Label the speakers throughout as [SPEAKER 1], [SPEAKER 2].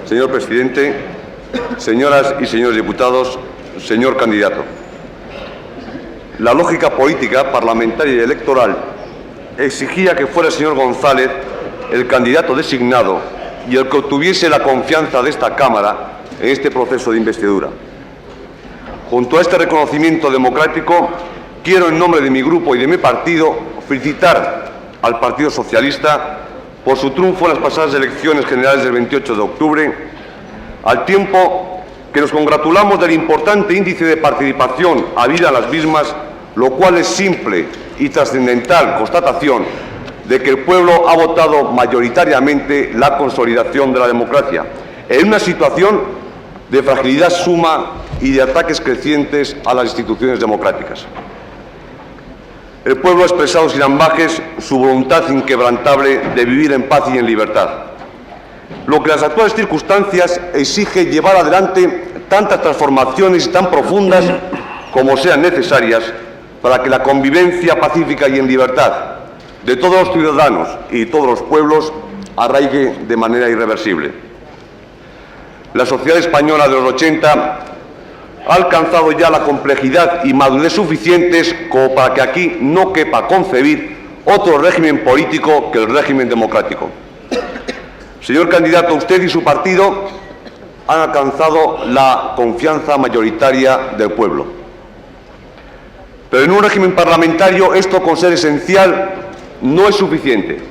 [SPEAKER 1] Señor presidente, señoras y señores diputados, señor candidato. La lógica política, parlamentaria y electoral exigía que fuera el señor González el candidato designado y el que obtuviese la confianza de esta Cámara en este proceso de investidura. Junto a este reconocimiento democrático, quiero, en nombre de mi grupo y de mi partido, felicitar al Partido Socialista por su triunfo en las pasadas elecciones generales del 28 de octubre, al tiempo que nos congratulamos del importante índice de participación habida en las mismas, lo cual es simple y trascendental constatación de que el pueblo ha votado mayoritariamente la consolidación de la democracia, en una situación de fragilidad suma y de ataques crecientes a las instituciones democráticas. El pueblo ha expresado sin ambages su voluntad inquebrantable de vivir en paz y en libertad, lo que las actuales circunstancias exige llevar adelante tantas transformaciones tan profundas como sean necesarias para que la convivencia pacífica y en libertad de todos los ciudadanos y todos los pueblos arraigue de manera irreversible. La sociedad española de los 80 ha alcanzado ya la complejidad y madurez suficientes como para que aquí no quepa concebir otro régimen político que el régimen democrático. Señor candidato, usted y su partido han alcanzado la confianza mayoritaria del pueblo. Pero en un régimen parlamentario esto, con ser esencial, no es suficiente,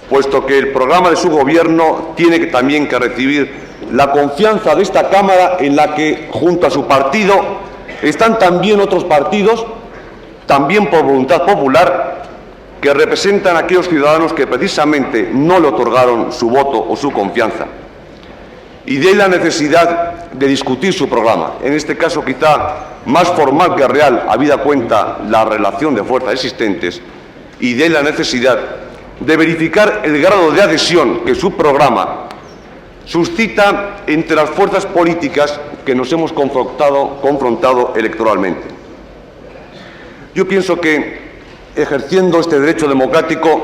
[SPEAKER 1] puesto que el programa de su gobierno tiene también que recibir la confianza de esta Cámara, en la que, junto a su partido, están también otros partidos, también por voluntad popular, que representan a aquellos ciudadanos que precisamente no le otorgaron su voto o su confianza. Y de ahí la necesidad de discutir su programa, en este caso quizá más formal que real, habida cuenta la relación de fuerzas existentes, y de ahí la necesidad de verificar el grado de adhesión que su programa suscita entre las fuerzas políticas que nos hemos confrontado electoralmente. Yo pienso que, ejerciendo este derecho democrático,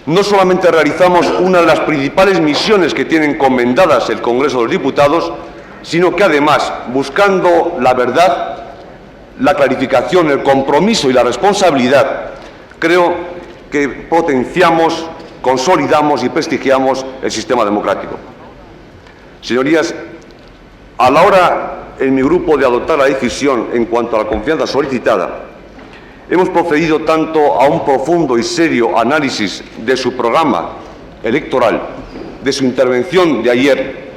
[SPEAKER 1] no solamente realizamos una de las principales misiones que tiene encomendadas el Congreso de los Diputados, sino que además, buscando la verdad, la clarificación, el compromiso y la responsabilidad, creo que potenciamos, consolidamos y prestigiamos el sistema democrático. Señorías, a la hora en mi grupo de adoptar la decisión en cuanto a la confianza solicitada, hemos procedido tanto a un profundo y serio análisis de su programa electoral, de su intervención de ayer,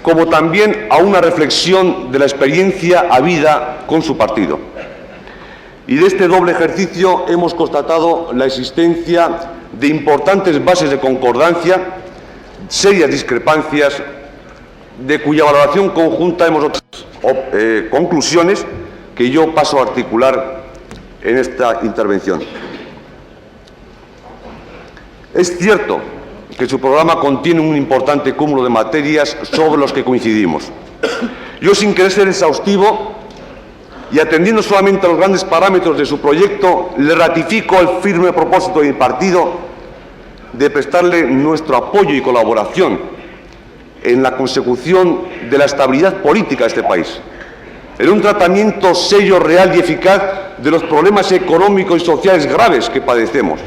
[SPEAKER 1] como también a una reflexión de la experiencia habida con su partido. Y de este doble ejercicio hemos constatado la existencia de importantes bases de concordancia, serias discrepancias, de cuya valoración conjunta hemos obtenido conclusiones que yo paso a articular en esta intervención. Es cierto que su programa contiene un importante cúmulo de materias sobre los que coincidimos. Yo, sin querer ser exhaustivo y atendiendo solamente a los grandes parámetros de su proyecto, le ratifico el firme propósito de mi partido de prestarle nuestro apoyo y colaboración en la consecución de la estabilidad política de este país, en un tratamiento serio, real y eficaz de los problemas económicos y sociales graves que padecemos,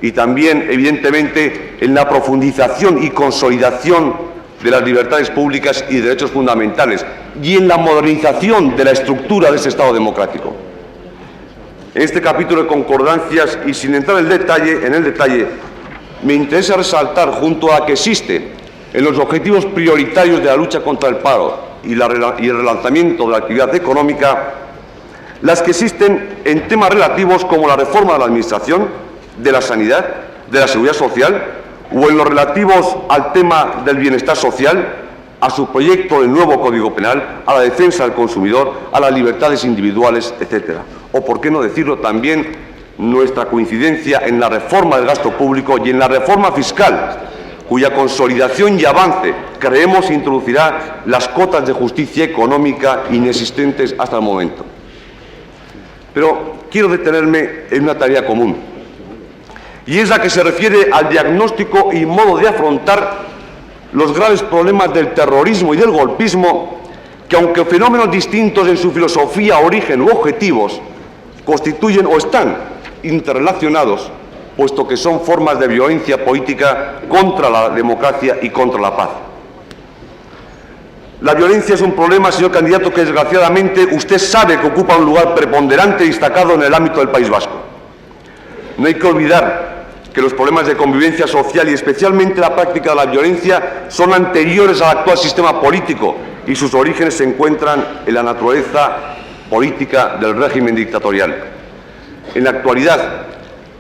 [SPEAKER 1] y también, evidentemente, en la profundización y consolidación de las libertades públicas y derechos fundamentales, y en la modernización de la estructura de ese Estado democrático. En este capítulo de concordancias, y sin entrar en el detalle, me interesa resaltar, junto a que existe en los objetivos prioritarios de la lucha contra el paro y el relanzamiento de la actividad económica, las que existen en temas relativos como la reforma de la Administración, de la sanidad, de la seguridad social, o en los relativos al tema del bienestar social, a su proyecto del nuevo Código Penal, a la defensa del consumidor, a las libertades individuales, etcétera. O, por qué no decirlo, también nuestra coincidencia en la reforma del gasto público y en la reforma fiscal, cuya consolidación y avance creemos introducirá las cotas de justicia económica inexistentes hasta el momento. Pero quiero detenerme en una tarea común, y es la que se refiere al diagnóstico y modo de afrontar los graves problemas del terrorismo y del golpismo, que aunque fenómenos distintos en su filosofía, origen u objetivos, constituyen o están interrelacionados, puesto que son formas de violencia política contra la democracia y contra la paz. La violencia es un problema, señor candidato, que desgraciadamente usted sabe que ocupa un lugar preponderante y destacado en el ámbito del País Vasco. No hay que olvidar que los problemas de convivencia social y especialmente la práctica de la violencia son anteriores al actual sistema político y sus orígenes se encuentran en la naturaleza política del régimen dictatorial. En la actualidad,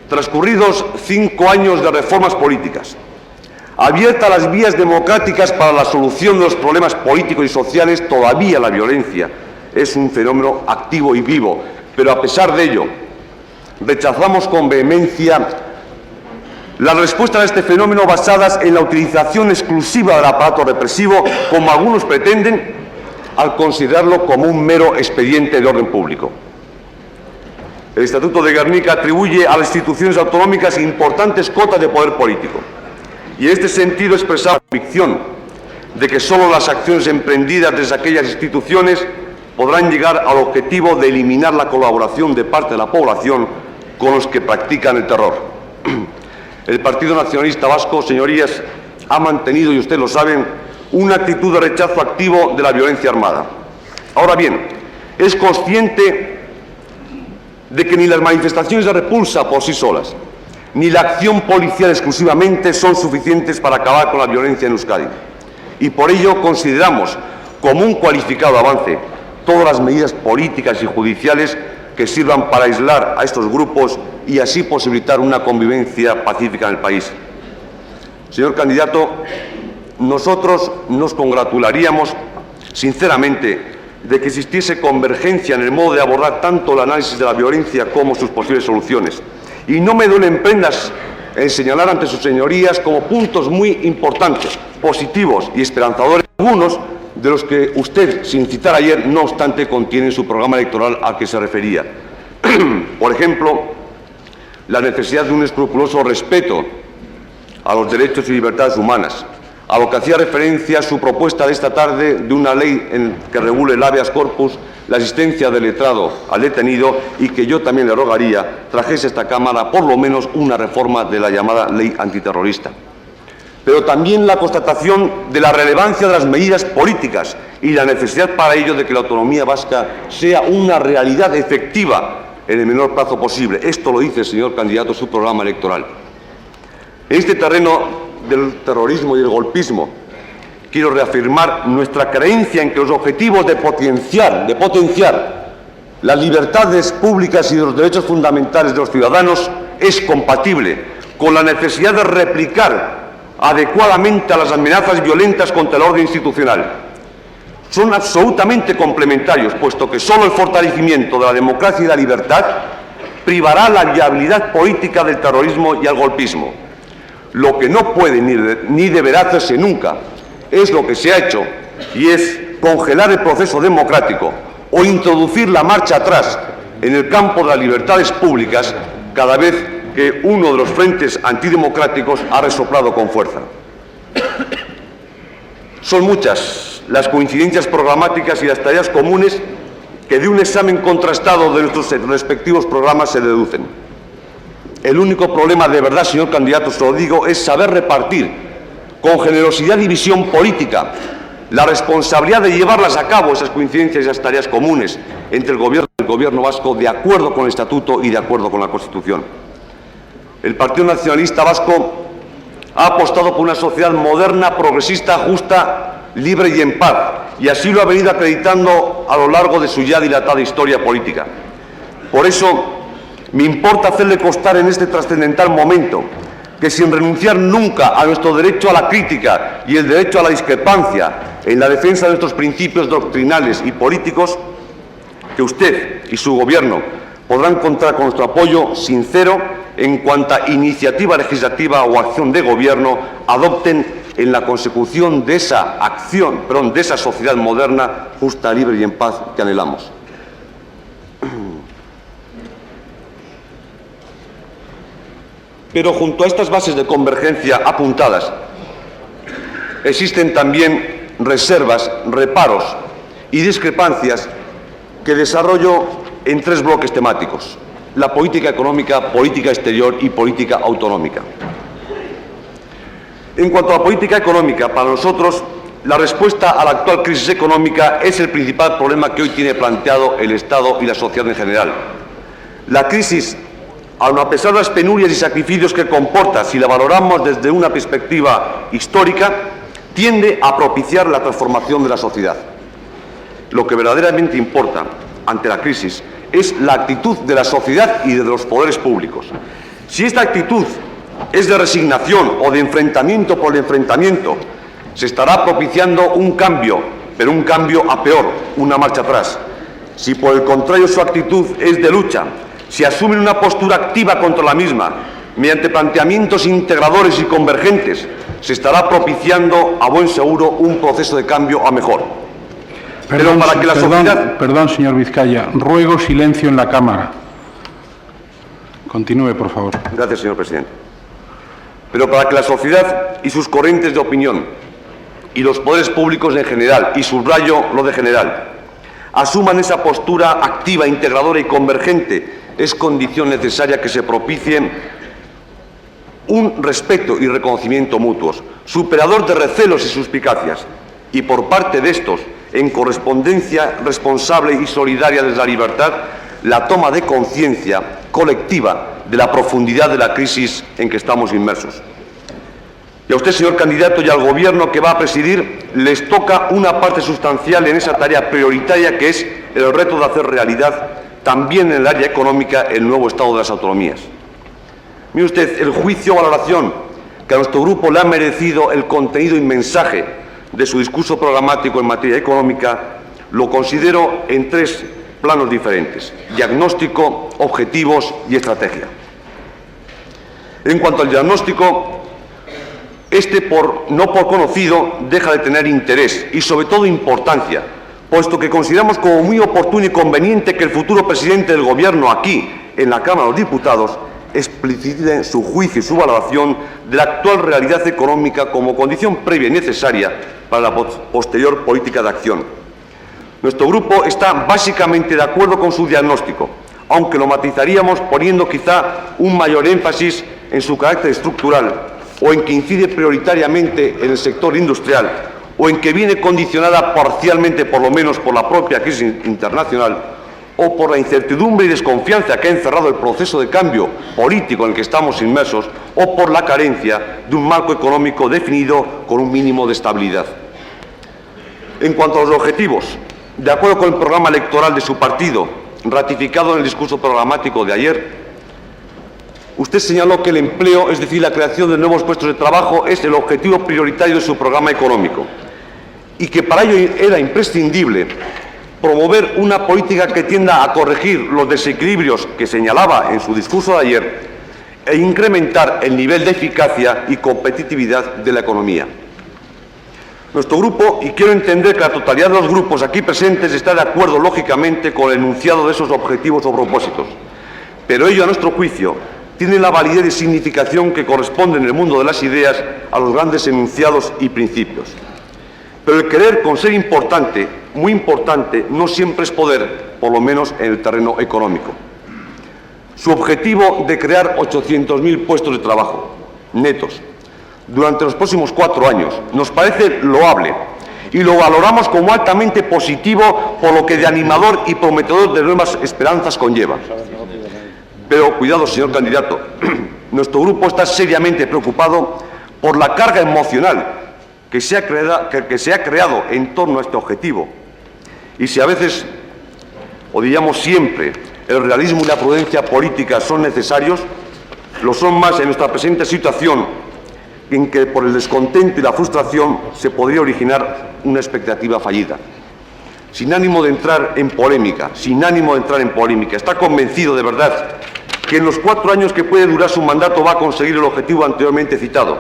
[SPEAKER 1] transcurridos 5 años de reformas políticas, abiertas las vías democráticas para la solución de los problemas políticos y sociales, todavía la violencia es un fenómeno activo y vivo, pero a pesar de ello, rechazamos con vehemencia las respuestas a este fenómeno basadas en la utilización exclusiva del aparato represivo, como algunos pretenden, al considerarlo como un mero expediente de orden público. El Estatuto de Gernika atribuye a las instituciones autonómicas importantes cotas de poder político. Y en este sentido expresar la convicción de que solo las acciones emprendidas desde aquellas instituciones podrán llegar al objetivo de eliminar la colaboración de parte de la población con los que practican el terror. El Partido Nacionalista Vasco, señorías, ha mantenido, y ustedes lo saben, una actitud de rechazo activo de la violencia armada. Ahora bien, es consciente de que ni las manifestaciones de repulsa por sí solas, ni la acción policial exclusivamente son suficientes para acabar con la violencia en Euskadi. Y por ello consideramos como un cualificado avance todas las medidas políticas y judiciales que sirvan para aislar a estos grupos y así posibilitar una convivencia pacífica en el país. Señor candidato, nosotros nos congratularíamos sinceramente de que existiese convergencia en el modo de abordar tanto el análisis de la violencia como sus posibles soluciones. Y no me duelen prendas en señalar ante sus señorías como puntos muy importantes, positivos y esperanzadores, algunos de los que usted, sin citar ayer, no obstante, contiene en su programa electoral al que se refería. Por ejemplo, la necesidad de un escrupuloso respeto a los derechos y libertades humanas, a lo que hacía referencia su propuesta de esta tarde de una ley que regule el habeas corpus, la asistencia del letrado al detenido y que yo también le rogaría trajese a esta Cámara por lo menos una reforma de la llamada ley antiterrorista. Pero también la constatación de la relevancia de las medidas políticas y la necesidad para ello de que la autonomía vasca sea una realidad efectiva en el menor plazo posible. Esto lo dice, señor candidato, su programa electoral. En este terreno del terrorismo y el golpismo, quiero reafirmar nuestra creencia en que los objetivos de potenciar las libertades públicas y los derechos fundamentales de los ciudadanos es compatible con la necesidad de replicar adecuadamente a las amenazas violentas contra el orden institucional. Son absolutamente complementarios, puesto que solo el fortalecimiento de la democracia y la libertad privará la viabilidad política del terrorismo y el golpismo. Lo que no puede ni deberá hacerse nunca es lo que se ha hecho, y es congelar el proceso democrático o introducir la marcha atrás en el campo de las libertades públicas cada vez que uno de los frentes antidemocráticos ha resoplado con fuerza. Son muchas las coincidencias programáticas y las tareas comunes que de un examen contrastado de nuestros respectivos programas se deducen. El único problema de verdad, señor candidato, se lo digo, es saber repartir con generosidad y visión política la responsabilidad de llevarlas a cabo, esas coincidencias y esas tareas comunes entre el Gobierno vasco, de acuerdo con el Estatuto y de acuerdo con la Constitución. El Partido Nacionalista Vasco ha apostado por una sociedad moderna, progresista, justa, libre y en paz, y así lo ha venido acreditando a lo largo de su ya dilatada historia política. Por eso, me importa hacerle constar en este trascendental momento que, sin renunciar nunca a nuestro derecho a la crítica y el derecho a la discrepancia en la defensa de nuestros principios doctrinales y políticos, que usted y su Gobierno podrán contar con nuestro apoyo sincero en cuanta iniciativa legislativa o acción de Gobierno adopten en la consecución de esa de esa sociedad moderna, justa, libre y en paz que anhelamos. Pero junto a estas bases de convergencia apuntadas, existen también reservas, reparos y discrepancias que desarrollo en 3 bloques temáticos: la política económica, política exterior y política autonómica. En cuanto a la política económica, para nosotros la respuesta a la actual crisis económica es el principal problema que hoy tiene planteado el Estado y la sociedad en general. La crisis, aun a pesar de las penurias y sacrificios que comporta, si la valoramos desde una perspectiva histórica, tiende a propiciar la transformación de la sociedad. Lo que verdaderamente importa ante la crisis es la actitud de la sociedad y de los poderes públicos. Si esta actitud es de resignación o de enfrentamiento por el enfrentamiento, se estará propiciando un cambio, pero un cambio a peor, una marcha atrás. Si por el contrario su actitud es de lucha, si asumen una postura activa contra la misma, mediante planteamientos integradores y convergentes, se estará propiciando, a buen seguro, un proceso de cambio a mejor.
[SPEAKER 2] Perdón, señor Vizcaya. Ruego silencio en la Cámara. Continúe, por favor.
[SPEAKER 1] Gracias, señor presidente. Pero para que la sociedad y sus corrientes de opinión y los poderes públicos en general, y subrayo lo de general, asuman esa postura activa, integradora y convergente, es condición necesaria que se propicien un respeto y reconocimiento mutuos, superador de recelos y suspicacias, y por parte de estos, en correspondencia responsable y solidaria desde la libertad, la toma de conciencia colectiva de la profundidad de la crisis en que estamos inmersos. Y a usted, señor candidato, y al Gobierno que va a presidir, les toca una parte sustancial en esa tarea prioritaria que es el reto de hacer realidad, también en el área económica, el nuevo Estado de las autonomías. Mire usted, el juicio o valoración que a nuestro grupo le ha merecido el contenido y mensaje de su discurso programático en materia económica lo considero en 3 planos diferentes: diagnóstico, objetivos y estrategia. En cuanto al diagnóstico, no por conocido, deja de tener interés y sobre todo importancia, puesto que consideramos como muy oportuno y conveniente que el futuro presidente del Gobierno aquí, en la Cámara de los Diputados, explicite su juicio y su valoración de la actual realidad económica como condición previa y necesaria para la posterior política de acción. Nuestro grupo está básicamente de acuerdo con su diagnóstico, aunque lo matizaríamos poniendo quizá un mayor énfasis en su carácter estructural, o en que incide prioritariamente en el sector industrial, o en que viene condicionada parcialmente, por lo menos, por la propia crisis internacional, o por la incertidumbre y desconfianza que ha encerrado el proceso de cambio político en el que estamos inmersos, o por la carencia de un marco económico definido con un mínimo de estabilidad. En cuanto a los objetivos, de acuerdo con el programa electoral de su partido, ratificado en el discurso programático de ayer, usted señaló que el empleo, es decir, la creación de nuevos puestos de trabajo, es el objetivo prioritario de su programa económico y que para ello era imprescindible promover una política que tienda a corregir los desequilibrios que señalaba en su discurso de ayer e incrementar el nivel de eficacia y competitividad de la economía. Nuestro grupo, y quiero entender que la totalidad de los grupos aquí presentes está de acuerdo, lógicamente, con el enunciado de esos objetivos o propósitos, pero ello, a nuestro juicio, tiene la validez y significación que corresponde en el mundo de las ideas a los grandes enunciados y principios. Pero el querer, con ser importante, muy importante, no siempre es poder, por lo menos en el terreno económico. Su objetivo de crear 800.000 puestos de trabajo netos durante los próximos 4 años nos parece loable y lo valoramos como altamente positivo por lo que de animador y prometedor de nuevas esperanzas conlleva. Pero cuidado, señor candidato, nuestro grupo está seriamente preocupado por la carga emocional que se ha creado en torno a este objetivo. Y si a veces, o diríamos siempre, el realismo y la prudencia política son necesarios, lo son más en nuestra presente situación, en que por el descontento y la frustración se podría originar una expectativa fallida. Sin ánimo de entrar en polémica, está convencido de verdad que en los 4 años que puede durar su mandato va a conseguir el objetivo anteriormente citado.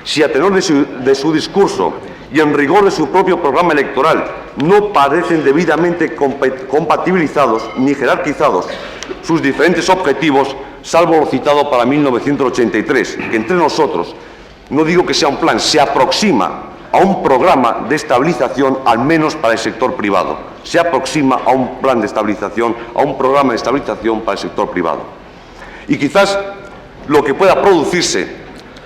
[SPEAKER 1] Si a tenor de su discurso y en rigor de su propio programa electoral no parecen debidamente compatibilizados ni jerarquizados sus diferentes objetivos, salvo lo citado para 1983, que entre nosotros, no digo que sea un plan, se aproxima a un programa de estabilización, al menos para el sector privado. Se aproxima a un plan de estabilización, a un programa de estabilización para el sector privado. Y quizás lo que pueda producirse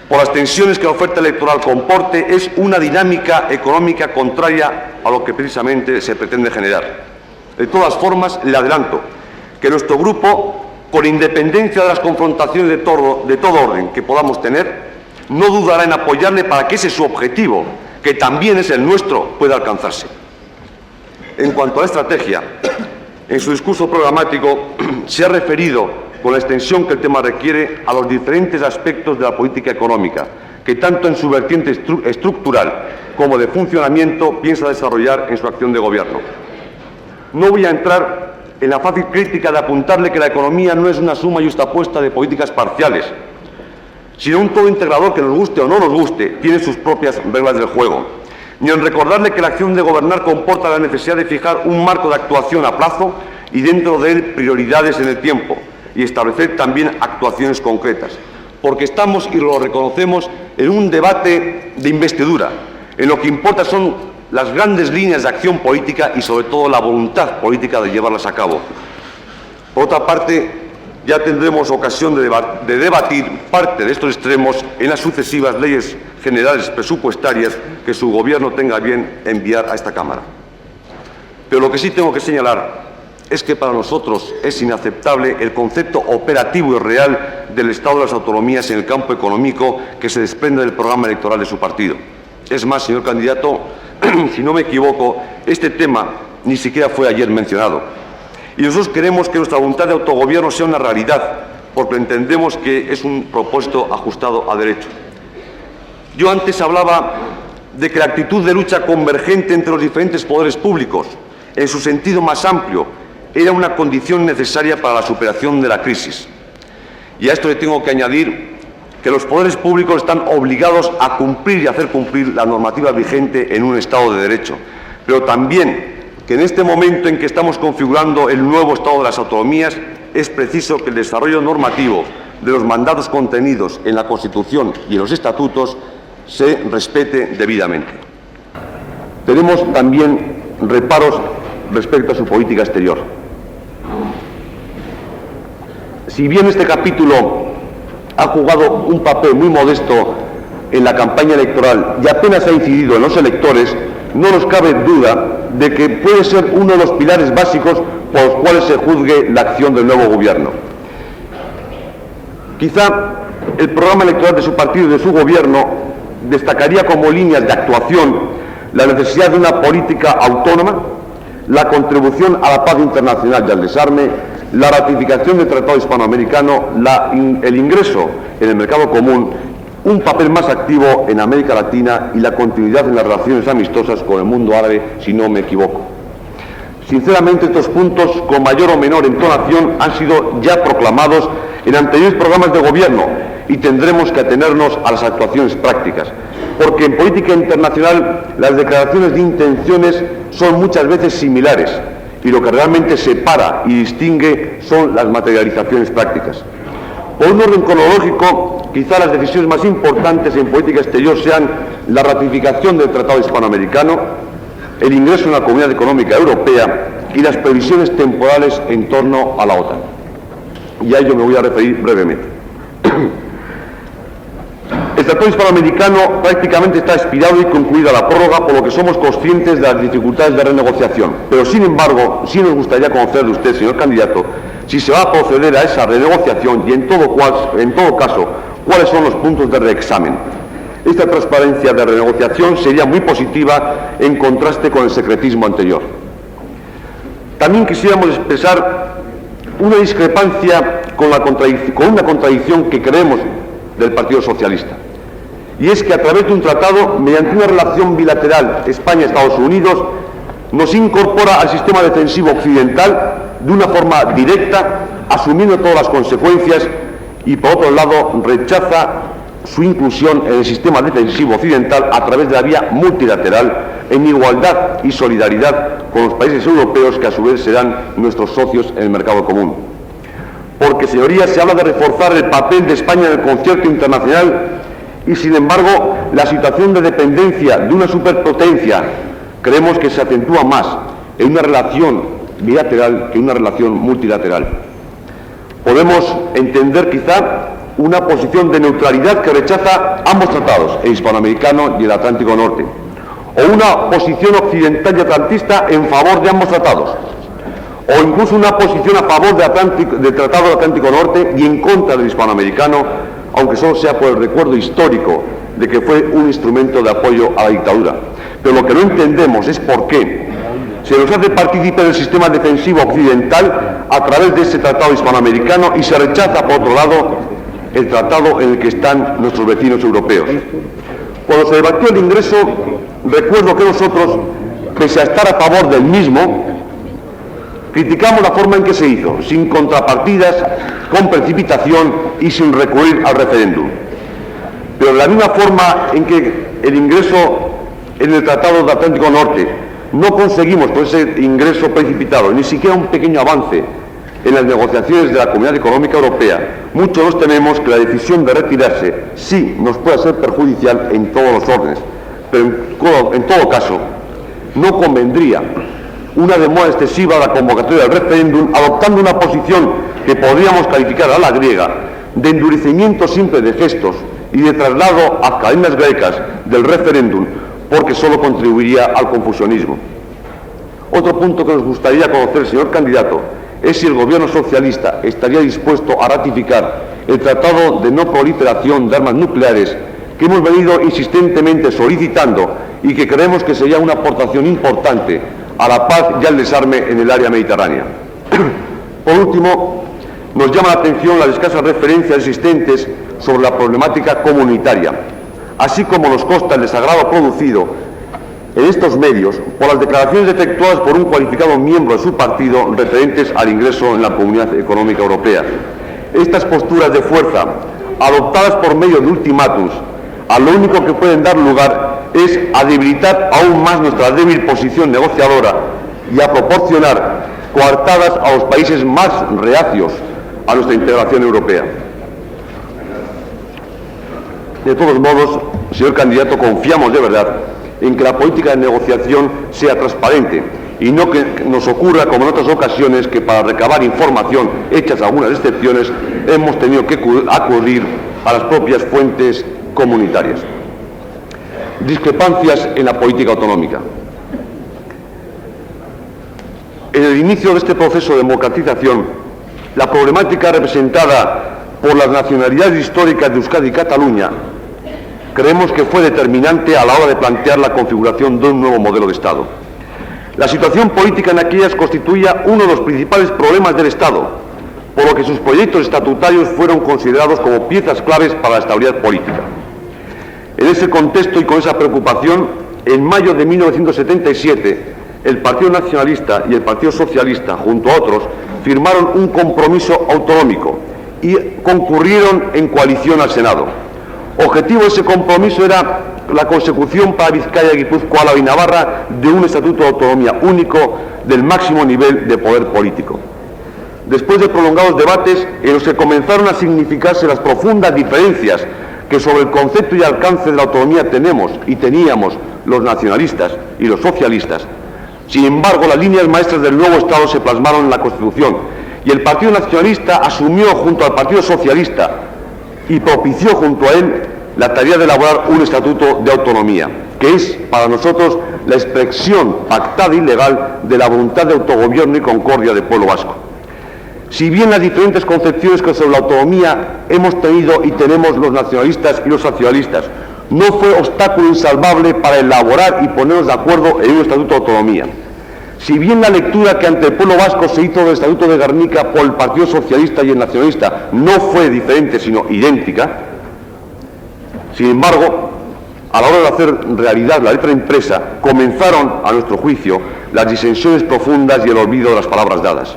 [SPEAKER 1] por las tensiones que la oferta electoral comporte es una dinámica económica contraria a lo que precisamente se pretende generar. De todas formas, le adelanto que nuestro grupo, con independencia de las confrontaciones de todo orden que podamos tener, no dudará en apoyarle para que ese su objetivo, que también es el nuestro, pueda alcanzarse. En cuanto a la estrategia, en su discurso programático se ha referido, con la extensión que el tema requiere, a los diferentes aspectos de la política económica, que tanto en su vertiente estructural como de funcionamiento piensa desarrollar en su acción de gobierno. No voy a entrar en la fácil crítica de apuntarle que la economía no es una suma y justapuesta de políticas parciales, sino un todo integrador que nos guste o no nos guste, tiene sus propias reglas del juego. Ni en recordarle que la acción de gobernar comporta la necesidad de fijar un marco de actuación a plazo y dentro de él prioridades en el tiempo, y establecer también actuaciones concretas, porque estamos, y lo reconocemos, en un debate de investidura. En lo que importa son las grandes líneas de acción política y, sobre todo, la voluntad política de llevarlas a cabo. Por otra parte, ya tendremos ocasión de debatir parte de estos extremos en las sucesivas leyes generales presupuestarias que su Gobierno tenga a bien enviar a esta Cámara. Pero lo que sí tengo que señalar es que para nosotros es inaceptable el concepto operativo y real del Estado de las autonomías en el campo económico que se desprende del programa electoral de su partido. Es más, señor candidato, si no me equivoco, este tema ni siquiera fue ayer mencionado. Y nosotros queremos que nuestra voluntad de autogobierno sea una realidad, porque entendemos que es un propósito ajustado a derecho. Yo antes hablaba de que la actitud de lucha convergente entre los diferentes poderes públicos, en su sentido más amplio, era una condición necesaria para la superación de la crisis. Y a esto le tengo que añadir que los poderes públicos están obligados a cumplir y hacer cumplir la normativa vigente en un Estado de Derecho, pero también que en este momento en que estamos configurando el nuevo Estado de las autonomías es preciso que el desarrollo normativo de los mandatos contenidos en la Constitución y en los estatutos se respete debidamente. Tenemos también reparos respecto a su política exterior. Si bien este capítulo ha jugado un papel muy modesto en la campaña electoral y apenas ha incidido en los electores, no nos cabe duda de que puede ser uno de los pilares básicos por los cuales se juzgue la acción del nuevo Gobierno. Quizá el programa electoral de su partido y de su Gobierno destacaría como líneas de actuación la necesidad de una política autónoma, la contribución a la paz internacional y al desarme, la ratificación del Tratado Hispanoamericano, el ingreso en el mercado común, un papel más activo en América Latina y la continuidad en las relaciones amistosas con el mundo árabe, si no me equivoco. Sinceramente, estos puntos, con mayor o menor entonación, han sido ya proclamados en anteriores programas de gobierno y tendremos que atenernos a las actuaciones prácticas, porque en política internacional las declaraciones de intenciones son muchas veces similares y lo que realmente separa y distingue son las materializaciones prácticas. Por un orden cronológico, quizá las decisiones más importantes en política exterior sean la ratificación del Tratado Hispanoamericano, el ingreso en la Comunidad Económica Europea y las previsiones temporales en torno a la OTAN. Y a ello me voy a referir brevemente. El Tratado Hispanoamericano prácticamente está expirado y concluida la prórroga, por lo que somos conscientes de las dificultades de renegociación. Pero, sin embargo, sí nos gustaría conocer de usted, señor candidato, si se va a proceder a esa renegociación y, en todo caso, cuáles son los puntos de reexamen. Esta transparencia de renegociación sería muy positiva en contraste con el secretismo anterior. También quisiéramos expresar una discrepancia con una contradicción que creemos del Partido Socialista. Y es que a través de un tratado, mediante una relación bilateral España-Estados Unidos, nos incorpora al sistema defensivo occidental de una forma directa, asumiendo todas las consecuencias, y por otro lado rechaza su inclusión en el sistema defensivo occidental a través de la vía multilateral, en igualdad y solidaridad con los países europeos que a su vez serán nuestros socios en el mercado común. Porque, señorías, se habla de reforzar el papel de España en el concierto internacional y, sin embargo, la situación de dependencia de una superpotencia creemos que se acentúa más en una relación bilateral que en una relación multilateral. Podemos entender quizá una posición de neutralidad que rechaza ambos tratados, el hispanoamericano y el Atlántico Norte, o una posición occidental y atlantista en favor de ambos tratados, o incluso una posición a favor del Tratado del Atlántico Norte y en contra del hispanoamericano, aunque solo sea por el recuerdo histórico de que fue un instrumento de apoyo a la dictadura. Pero lo que no entendemos es por qué se nos hace partícipe del sistema defensivo occidental a través de ese tratado hispanoamericano y se rechaza, por otro lado, el tratado en el que están nuestros vecinos europeos. Cuando se debatió el ingreso, recuerdo que nosotros, pese a estar a favor del mismo, criticamos la forma en que se hizo, sin contrapartidas, con precipitación y sin recurrir al referéndum. Pero de la misma forma en que el ingreso en el Tratado del Atlántico Norte no conseguimos por ese ingreso precipitado ni siquiera un pequeño avance en las negociaciones de la Comunidad Económica Europea, muchos nos tememos que la decisión de retirarse sí nos pueda ser perjudicial en todos los órdenes, pero en todo caso no convendría una demora excesiva a la convocatoria del referéndum, adoptando una posición que podríamos calificar a la griega de endurecimiento simple de gestos y de traslado a cadenas grecas del referéndum, porque solo contribuiría al confusionismo. Otro punto que nos gustaría conocer, señor candidato, es si el gobierno socialista estaría dispuesto a ratificar el Tratado de No Proliferación de Armas Nucleares que hemos venido insistentemente solicitando y que creemos que sería una aportación importante a la paz y al desarme en el área mediterránea. Por último, nos llama la atención las escasas referencias existentes sobre la problemática comunitaria, así como nos consta el desagrado producido en estos medios por las declaraciones efectuadas por un cualificado miembro de su partido referentes al ingreso en la Comunidad Económica Europea. Estas posturas de fuerza, adoptadas por medio de ultimátums, a lo único que pueden dar lugar es a debilitar aún más nuestra débil posición negociadora y a proporcionar coartadas a los países más reacios a nuestra integración europea. De todos modos, señor candidato, confiamos de verdad en que la política de negociación sea transparente y no que nos ocurra, como en otras ocasiones, que para recabar información, hechas algunas excepciones, hemos tenido que acudir a las propias fuentes comunitarias. Discrepancias en la política autonómica. En el inicio de este proceso de democratización, la problemática representada por las nacionalidades históricas de Euskadi y Cataluña creemos que fue determinante a la hora de plantear la configuración de un nuevo modelo de Estado. La situación política en aquellas constituía uno de los principales problemas del Estado, por lo que sus proyectos estatutarios fueron considerados como piezas claves para la estabilidad política. En ese contexto y con esa preocupación, en mayo de 1977, el Partido Nacionalista y el Partido Socialista, junto a otros, firmaron un compromiso autonómico y concurrieron en coalición al Senado. Objetivo de ese compromiso era la consecución para Vizcaya, Guipúzcoa, Álava y Navarra de un estatuto de autonomía único del máximo nivel de poder político. Después de prolongados debates en los que comenzaron a significarse las profundas diferencias que sobre el concepto y alcance de la autonomía tenemos y teníamos los nacionalistas y los socialistas, sin embargo, las líneas maestras del nuevo Estado se plasmaron en la Constitución y el Partido Nacionalista asumió junto al Partido Socialista y propició junto a él la tarea de elaborar un estatuto de autonomía, que es para nosotros la expresión pactada y legal de la voluntad de autogobierno y concordia del pueblo vasco. Si bien las diferentes concepciones que sobre la autonomía hemos tenido y tenemos los nacionalistas y los socialistas no fue obstáculo insalvable para elaborar y ponernos de acuerdo en un estatuto de autonomía. Si bien la lectura que ante el pueblo vasco se hizo del Estatuto de Gernika por el Partido Socialista y el Nacionalista no fue diferente, sino idéntica, sin embargo, a la hora de hacer realidad la letra impresa, comenzaron, a nuestro juicio, las disensiones profundas y el olvido de las palabras dadas.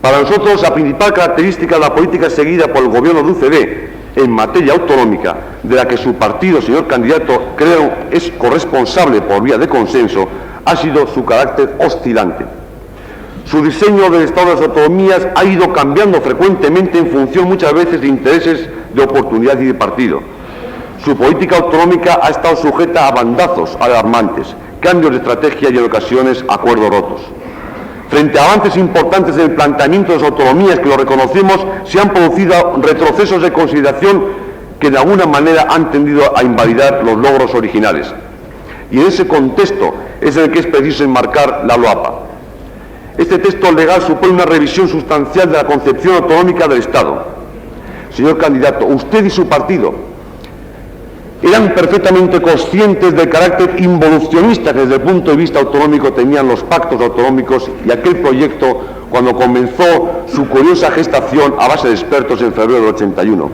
[SPEAKER 1] Para nosotros, la principal característica de la política seguida por el gobierno de UCD en materia autonómica, de la que su partido, señor candidato, creo es corresponsable por vía de consenso, ha sido su carácter oscilante. Su diseño del Estado de las autonomías ha ido cambiando frecuentemente en función muchas veces de intereses de oportunidad y de partido. Su política autonómica ha estado sujeta a bandazos alarmantes, cambios de estrategia y en ocasiones acuerdos rotos. Frente a avances importantes en el planteamiento de las autonomías que lo reconocemos, se han producido retrocesos de consideración que de alguna manera han tendido a invalidar los logros originales. Y en ese contexto es en el que es preciso enmarcar la LOAPA. Este texto legal supone una revisión sustancial de la concepción autonómica del Estado. Señor candidato, usted y su partido eran perfectamente conscientes del carácter involucionista que desde el punto de vista autonómico tenían los pactos autonómicos y aquel proyecto cuando comenzó su curiosa gestación a base de expertos en febrero del 81.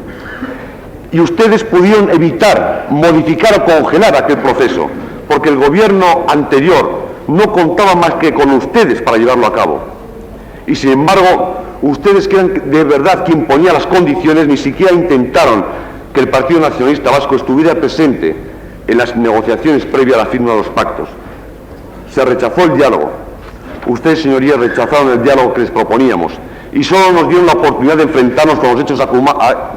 [SPEAKER 1] Y ustedes pudieron evitar, modificar o congelar aquel proceso, porque el gobierno anterior no contaba más que con ustedes para llevarlo a cabo. Y sin embargo, ustedes que eran de verdad quien ponía las condiciones, ni siquiera intentaron que el Partido Nacionalista Vasco estuviera presente en las negociaciones previas a la firma de los pactos. Se rechazó el diálogo. Ustedes, señorías, rechazaron el diálogo que les proponíamos y solo nos dieron la oportunidad de enfrentarnos con los hechos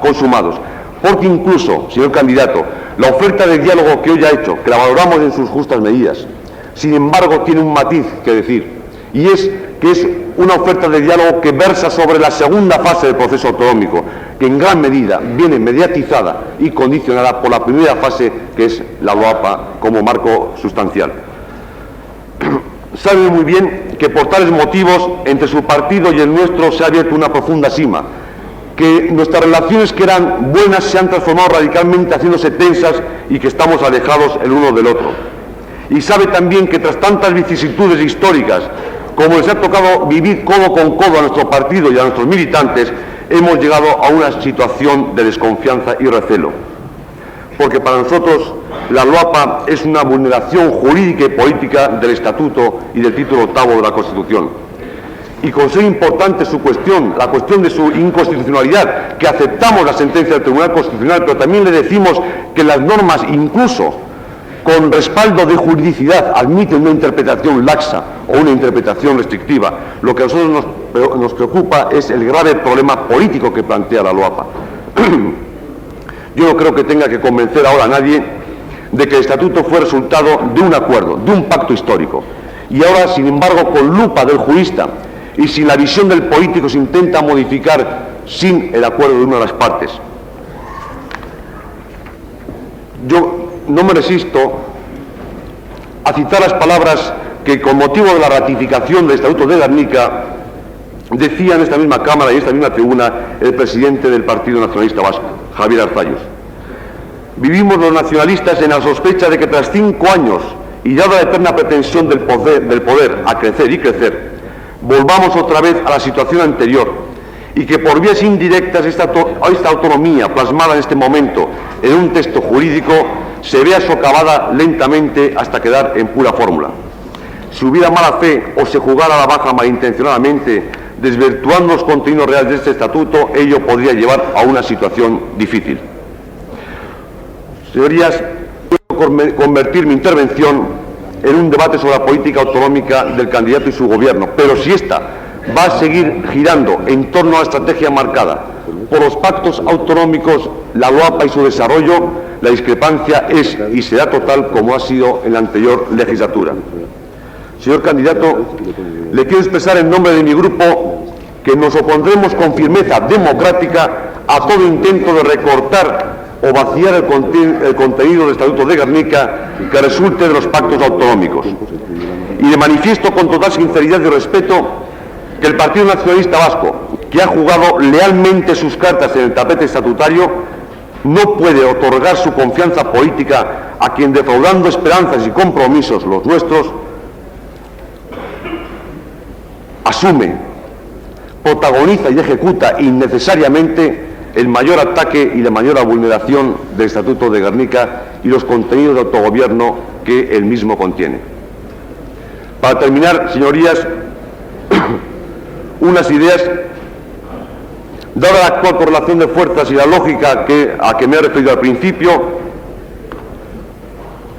[SPEAKER 1] consumados. Porque incluso, señor candidato, la oferta de diálogo que hoy ha hecho, que la valoramos en sus justas medidas, sin embargo tiene un matiz que decir, y es que es una oferta de diálogo que versa sobre la segunda fase del proceso autonómico, que en gran medida viene mediatizada y condicionada por la primera fase, que es la LOAPA como marco sustancial. Sabe muy bien que por tales motivos, entre su partido y el nuestro se ha abierto una profunda sima, que nuestras relaciones que eran buenas se han transformado radicalmente haciéndose tensas y que estamos alejados el uno del otro. Y sabe también que tras tantas vicisitudes históricas, como les ha tocado vivir codo con codo a nuestro partido y a nuestros militantes, hemos llegado a una situación de desconfianza y recelo. Porque para nosotros la LOAPA es una vulneración jurídica y política del Estatuto y del título 8º de la Constitución. Y con ser importante su cuestión, la cuestión de su inconstitucionalidad, que aceptamos la sentencia del Tribunal Constitucional, pero también le decimos que las normas, incluso con respaldo de juridicidad, admiten una interpretación laxa o una interpretación restrictiva. Lo que a nosotros nos preocupa es el grave problema político que plantea la LOAPA. Yo no creo que tenga que convencer ahora a nadie de que el Estatuto fue resultado de un acuerdo, de un pacto histórico. Y ahora, sin embargo, con lupa del jurista y sin la visión del político se intenta modificar sin el acuerdo de una de las partes. Yo no me resisto a citar las palabras que con motivo de la ratificación del Estatuto de Gernika decía en esta misma Cámara y en esta misma tribuna el presidente del Partido Nacionalista Vasco, Javier Arzalluz. Vivimos los nacionalistas en la sospecha de que tras 5 años y dada la eterna pretensión del poder a crecer y crecer, volvamos otra vez a la situación anterior y que por vías indirectas esta autonomía plasmada en este momento en un texto jurídico se vea socavada lentamente hasta quedar en pura fórmula. Si hubiera mala fe o se jugara a la baja malintencionadamente, desvirtuando los contenidos reales de este estatuto, ello podría llevar a una situación difícil. Señorías, puedo convertir mi intervención en un debate sobre la política autonómica del candidato y su gobierno, pero si ésta va a seguir girando en torno a la estrategia marcada por los pactos autonómicos, la LOAPA y su desarrollo, la discrepancia es y será total como ha sido en la anterior legislatura. Señor candidato, le quiero expresar en nombre de mi grupo que nos opondremos con firmeza democrática a todo intento de recortar o vaciar el contenido del Estatuto de Gernika que resulte de los pactos autonómicos. Y le manifiesto con total sinceridad y respeto que el Partido Nacionalista Vasco, que ha jugado lealmente sus cartas en el tapete estatutario, no puede otorgar su confianza política a quien, defraudando esperanzas y compromisos los nuestros, asume, protagoniza y ejecuta innecesariamente el mayor ataque y la mayor vulneración del Estatuto de Gernika y los contenidos de autogobierno que el mismo contiene. Para terminar, señorías, unas ideas. Dada la actual correlación de fuerzas y la lógica a que me he referido al principio,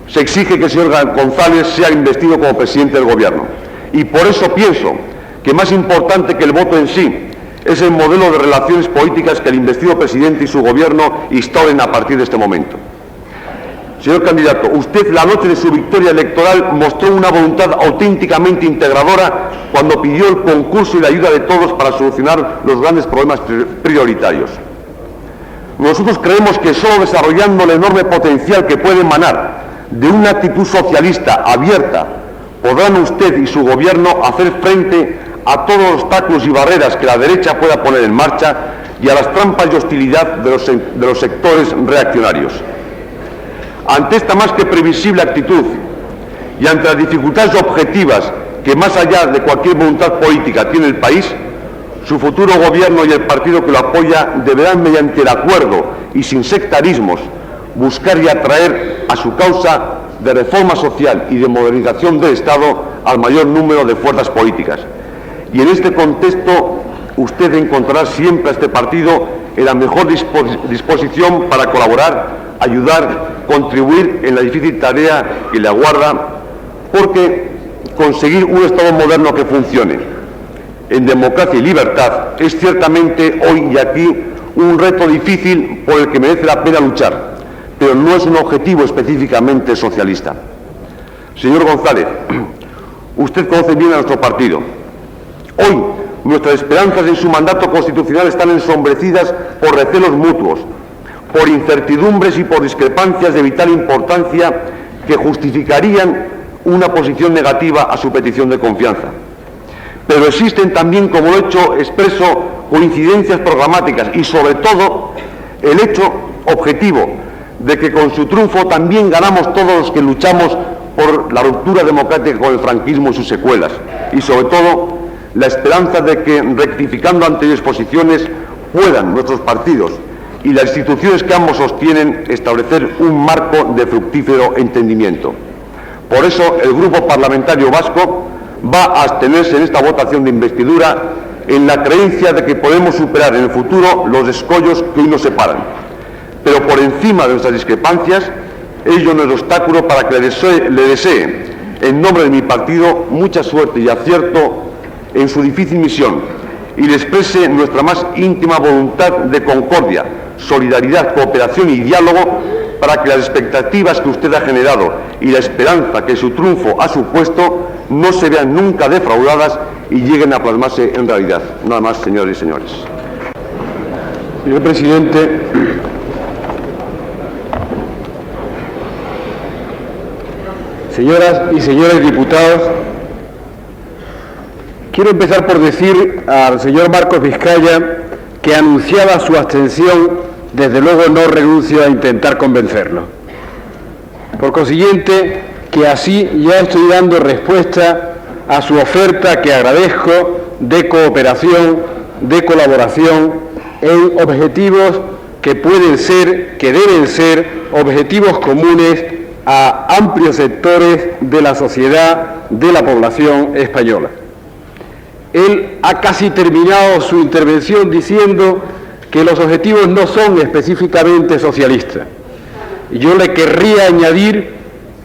[SPEAKER 1] se exige que el señor González sea investido como presidente del Gobierno. Y por eso pienso que más importante que el voto en sí es el modelo de relaciones políticas que el investido presidente y su Gobierno instauren a partir de este momento. Señor candidato, usted la noche de su victoria electoral mostró una voluntad auténticamente integradora cuando pidió el concurso y la ayuda de todos para solucionar los grandes problemas prioritarios. Nosotros creemos que solo desarrollando el enorme potencial que puede emanar de una actitud socialista abierta, podrán usted y su gobierno hacer frente a todos los obstáculos y barreras que la derecha pueda poner en marcha y a las trampas y hostilidad de los sectores reaccionarios. Ante esta más que previsible actitud y ante las dificultades objetivas que más allá de cualquier voluntad política tiene el país, su futuro gobierno y el partido que lo apoya deberán, mediante el acuerdo y sin sectarismos, buscar y atraer a su causa de reforma social y de modernización del Estado al mayor número de fuerzas políticas. Y en este contexto usted encontrará siempre a este partido en la mejor disposición para colaborar, ayudar, contribuir en la difícil tarea que le aguarda, porque conseguir un Estado moderno que funcione en democracia y libertad es ciertamente hoy y aquí un reto difícil por el que merece la pena luchar, pero no es un objetivo específicamente socialista. Señor González, usted conoce bien a nuestro partido. Hoy nuestras esperanzas en su mandato constitucional están ensombrecidas por recelos mutuos, por incertidumbres y por discrepancias de vital importancia que justificarían una posición negativa a su petición de confianza. Pero existen también, como lo he hecho expreso, coincidencias programáticas y, sobre todo, el hecho objetivo de que con su triunfo también ganamos todos los que luchamos por la ruptura democrática con el franquismo y sus secuelas, y sobre todo la esperanza de que, rectificando anteriores posiciones, puedan nuestros partidos y las instituciones que ambos sostienen establecer un marco de fructífero entendimiento. Por eso el Grupo Parlamentario Vasco va a abstenerse en esta votación de investidura en la creencia de que podemos superar en el futuro los escollos que hoy nos separan. Pero por encima de nuestras discrepancias, ello no es obstáculo para que le desee, en nombre de mi partido, mucha suerte y acierto en su difícil misión y le exprese nuestra más íntima voluntad de concordia, solidaridad, cooperación y diálogo para que las expectativas que usted ha generado y la esperanza que su triunfo ha supuesto no se vean nunca defraudadas y lleguen a plasmarse en realidad. Nada más, señores y señores.
[SPEAKER 2] Señor presidente, señoras y señores diputados, quiero empezar por decir al señor Marcos Vizcaya que anunciaba su abstención, desde luego no renuncio a intentar convencerlo. Por consiguiente, que así ya estoy dando respuesta a su oferta, que agradezco, de cooperación, de colaboración en objetivos que pueden ser, que deben ser objetivos comunes a amplios sectores de la sociedad, de la población española. Él ha casi terminado su intervención diciendo que los objetivos no son específicamente socialistas. Y yo le querría añadir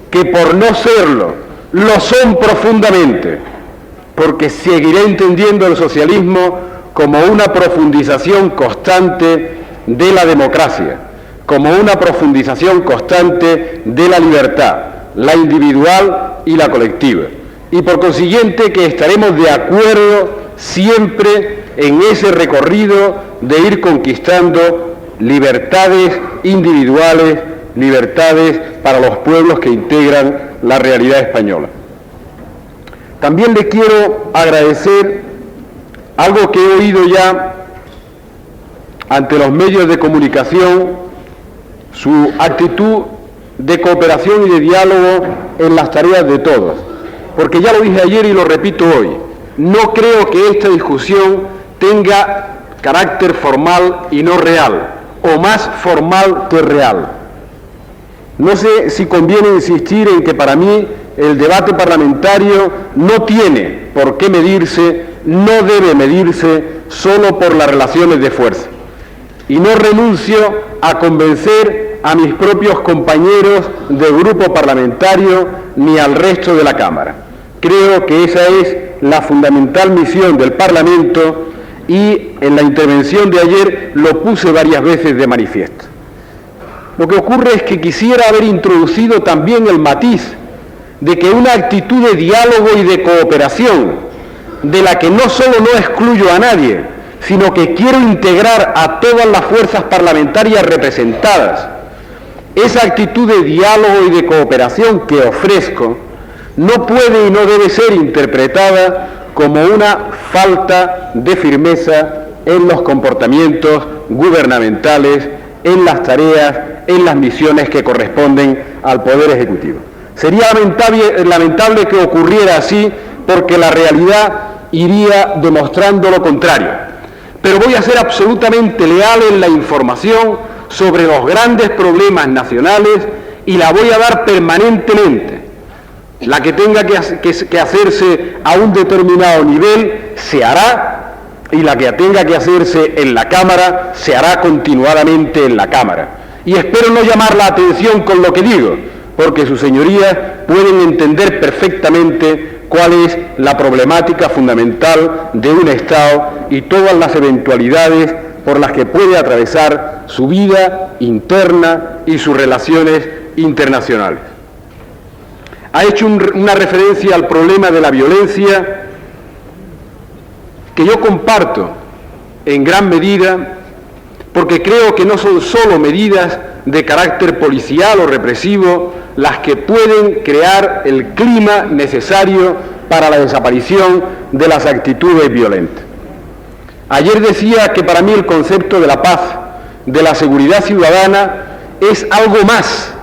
[SPEAKER 2] que por no serlo, lo son profundamente, porque seguiré entendiendo el socialismo como una profundización constante de la democracia, como una profundización constante de la libertad, la individual y la colectiva. Y por consiguiente que estaremos de acuerdo siempre en ese recorrido de ir conquistando libertades individuales, libertades para los pueblos que integran la realidad española. También le quiero agradecer algo que he oído ya ante los medios de comunicación, su actitud de cooperación y de diálogo en las tareas de todos. Porque ya lo dije ayer y lo repito hoy, no creo que esta discusión tenga carácter formal y no real, o más formal que real. No sé si conviene insistir en que para mí el debate parlamentario no tiene por qué medirse, no debe medirse solo por las relaciones de fuerza. Y no renuncio a convencer a mis propios compañeros de grupo parlamentario ni al resto de la Cámara. Creo que esa es la fundamental misión del Parlamento y en la intervención de ayer lo puse varias veces de manifiesto. Lo que ocurre es que quisiera haber introducido también el matiz de que una actitud de diálogo y de cooperación, de la que no solo no excluyo a nadie, sino que quiero integrar a todas las fuerzas parlamentarias representadas, esa actitud de diálogo y de cooperación que ofrezco no puede y no debe ser interpretada como una falta de firmeza en los comportamientos gubernamentales, en las tareas, en las misiones que corresponden al Poder Ejecutivo. Sería lamentable que ocurriera así, porque la realidad iría demostrando lo contrario. Pero voy a ser absolutamente leal en la información sobre los grandes problemas nacionales y la voy a dar permanentemente. La que tenga que hacerse a un determinado nivel se hará, y la que tenga que hacerse en la Cámara se hará continuadamente en la Cámara. Y espero no llamar la atención con lo que digo, porque sus señorías pueden entender perfectamente cuál es la problemática fundamental de un Estado y todas las eventualidades por las que puede atravesar su vida interna y sus relaciones internacionales. Ha hecho una referencia al problema de la violencia que yo comparto en gran medida, porque creo que no son solo medidas de carácter policial o represivo las que pueden crear el clima necesario para la desaparición de las actitudes violentas. Ayer decía que para mí el concepto de la paz, de la seguridad ciudadana, es algo más.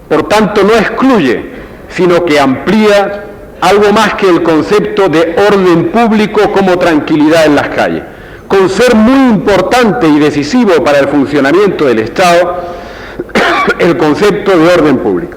[SPEAKER 2] Por tanto, no excluye, sino que amplía algo más que el concepto de orden público como tranquilidad en las calles, con ser muy importante y decisivo para el funcionamiento del Estado el concepto de orden público.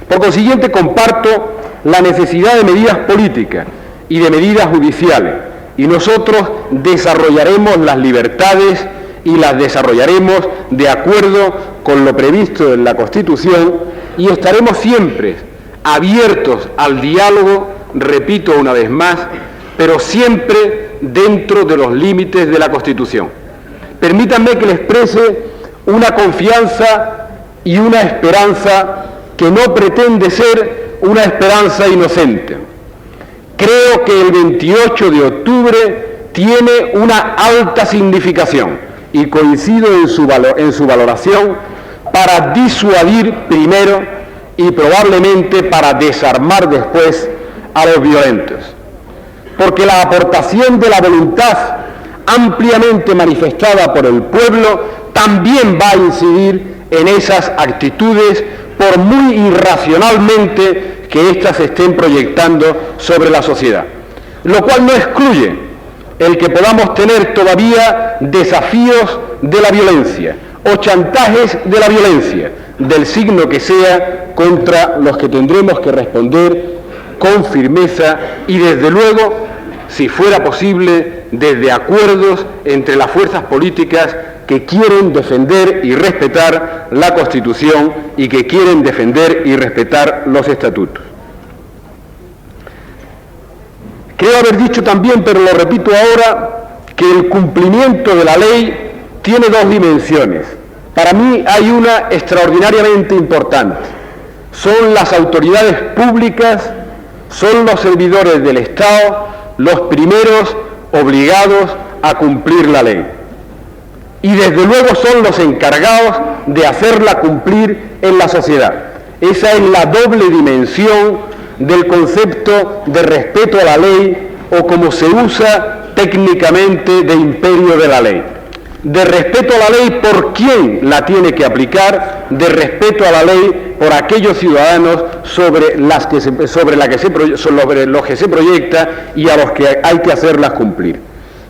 [SPEAKER 2] Por consiguiente, comparto la necesidad de medidas políticas y de medidas judiciales, y nosotros desarrollaremos las libertades y las desarrollaremos de acuerdo con lo previsto en la Constitución, y estaremos siempre abiertos al diálogo, repito una vez más, pero siempre dentro de los límites de la Constitución. Permítanme que les exprese una confianza y una esperanza que no pretende ser una esperanza inocente. Creo que el 28 de octubre tiene una alta significación y coincido en su valoración para disuadir primero y probablemente para desarmar después a los violentos. Porque la aportación de la voluntad ampliamente manifestada por el pueblo también va a incidir en esas actitudes, por muy irracionalmente que éstas se estén proyectando sobre la sociedad. Lo cual no excluye el que podamos tener todavía desafíos de la violencia o chantajes de la violencia, del signo que sea, contra los que tendremos que responder con firmeza y, desde luego, si fuera posible, desde acuerdos entre las fuerzas políticas que quieren defender y respetar la Constitución y que quieren defender y respetar los estatutos. Creo haber dicho también, pero lo repito ahora, que el cumplimiento de la ley tiene dos dimensiones. Para mí hay una extraordinariamente importante. Son las autoridades públicas, son los servidores del Estado los primeros obligados a cumplir la ley. Y desde luego son los encargados de hacerla cumplir en la sociedad. Esa es la doble dimensión del concepto de respeto a la ley, o como se usa técnicamente, de imperio de la ley. De respeto a la ley por quien la tiene que aplicar, de respeto a la ley por aquellos ciudadanos sobre los que se proyecta y a los que hay que hacerlas cumplir.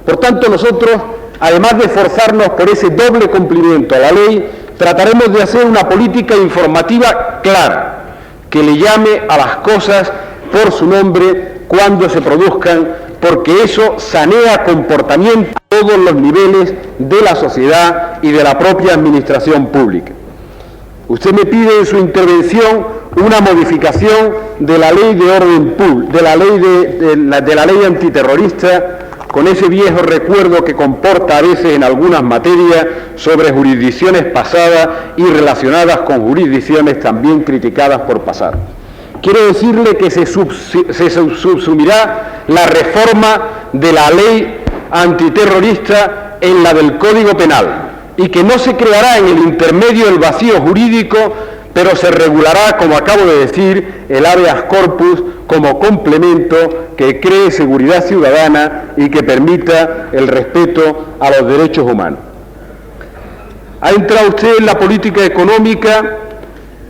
[SPEAKER 2] Por tanto, nosotros, además de esforzarnos por ese doble cumplimiento a la ley, trataremos de hacer una política informativa clara, que le llame a las cosas por su nombre cuando se produzcan, porque eso sanea comportamiento a todos los niveles de la sociedad y de la propia administración pública. Usted me pide en su intervención una modificación de la ley de orden público, de la ley antiterrorista, con ese viejo recuerdo que comporta a veces en algunas materias sobre jurisdicciones pasadas y relacionadas con jurisdicciones también criticadas por pasar. Quiero decirle que se subsumirá la reforma de la ley antiterrorista en la del Código Penal y que no se creará en el intermedio el vacío jurídico, pero se regulará, como acabo de decir, el habeas corpus como complemento que cree seguridad ciudadana y que permita el respeto a los derechos humanos. Ha entrado usted en la política económica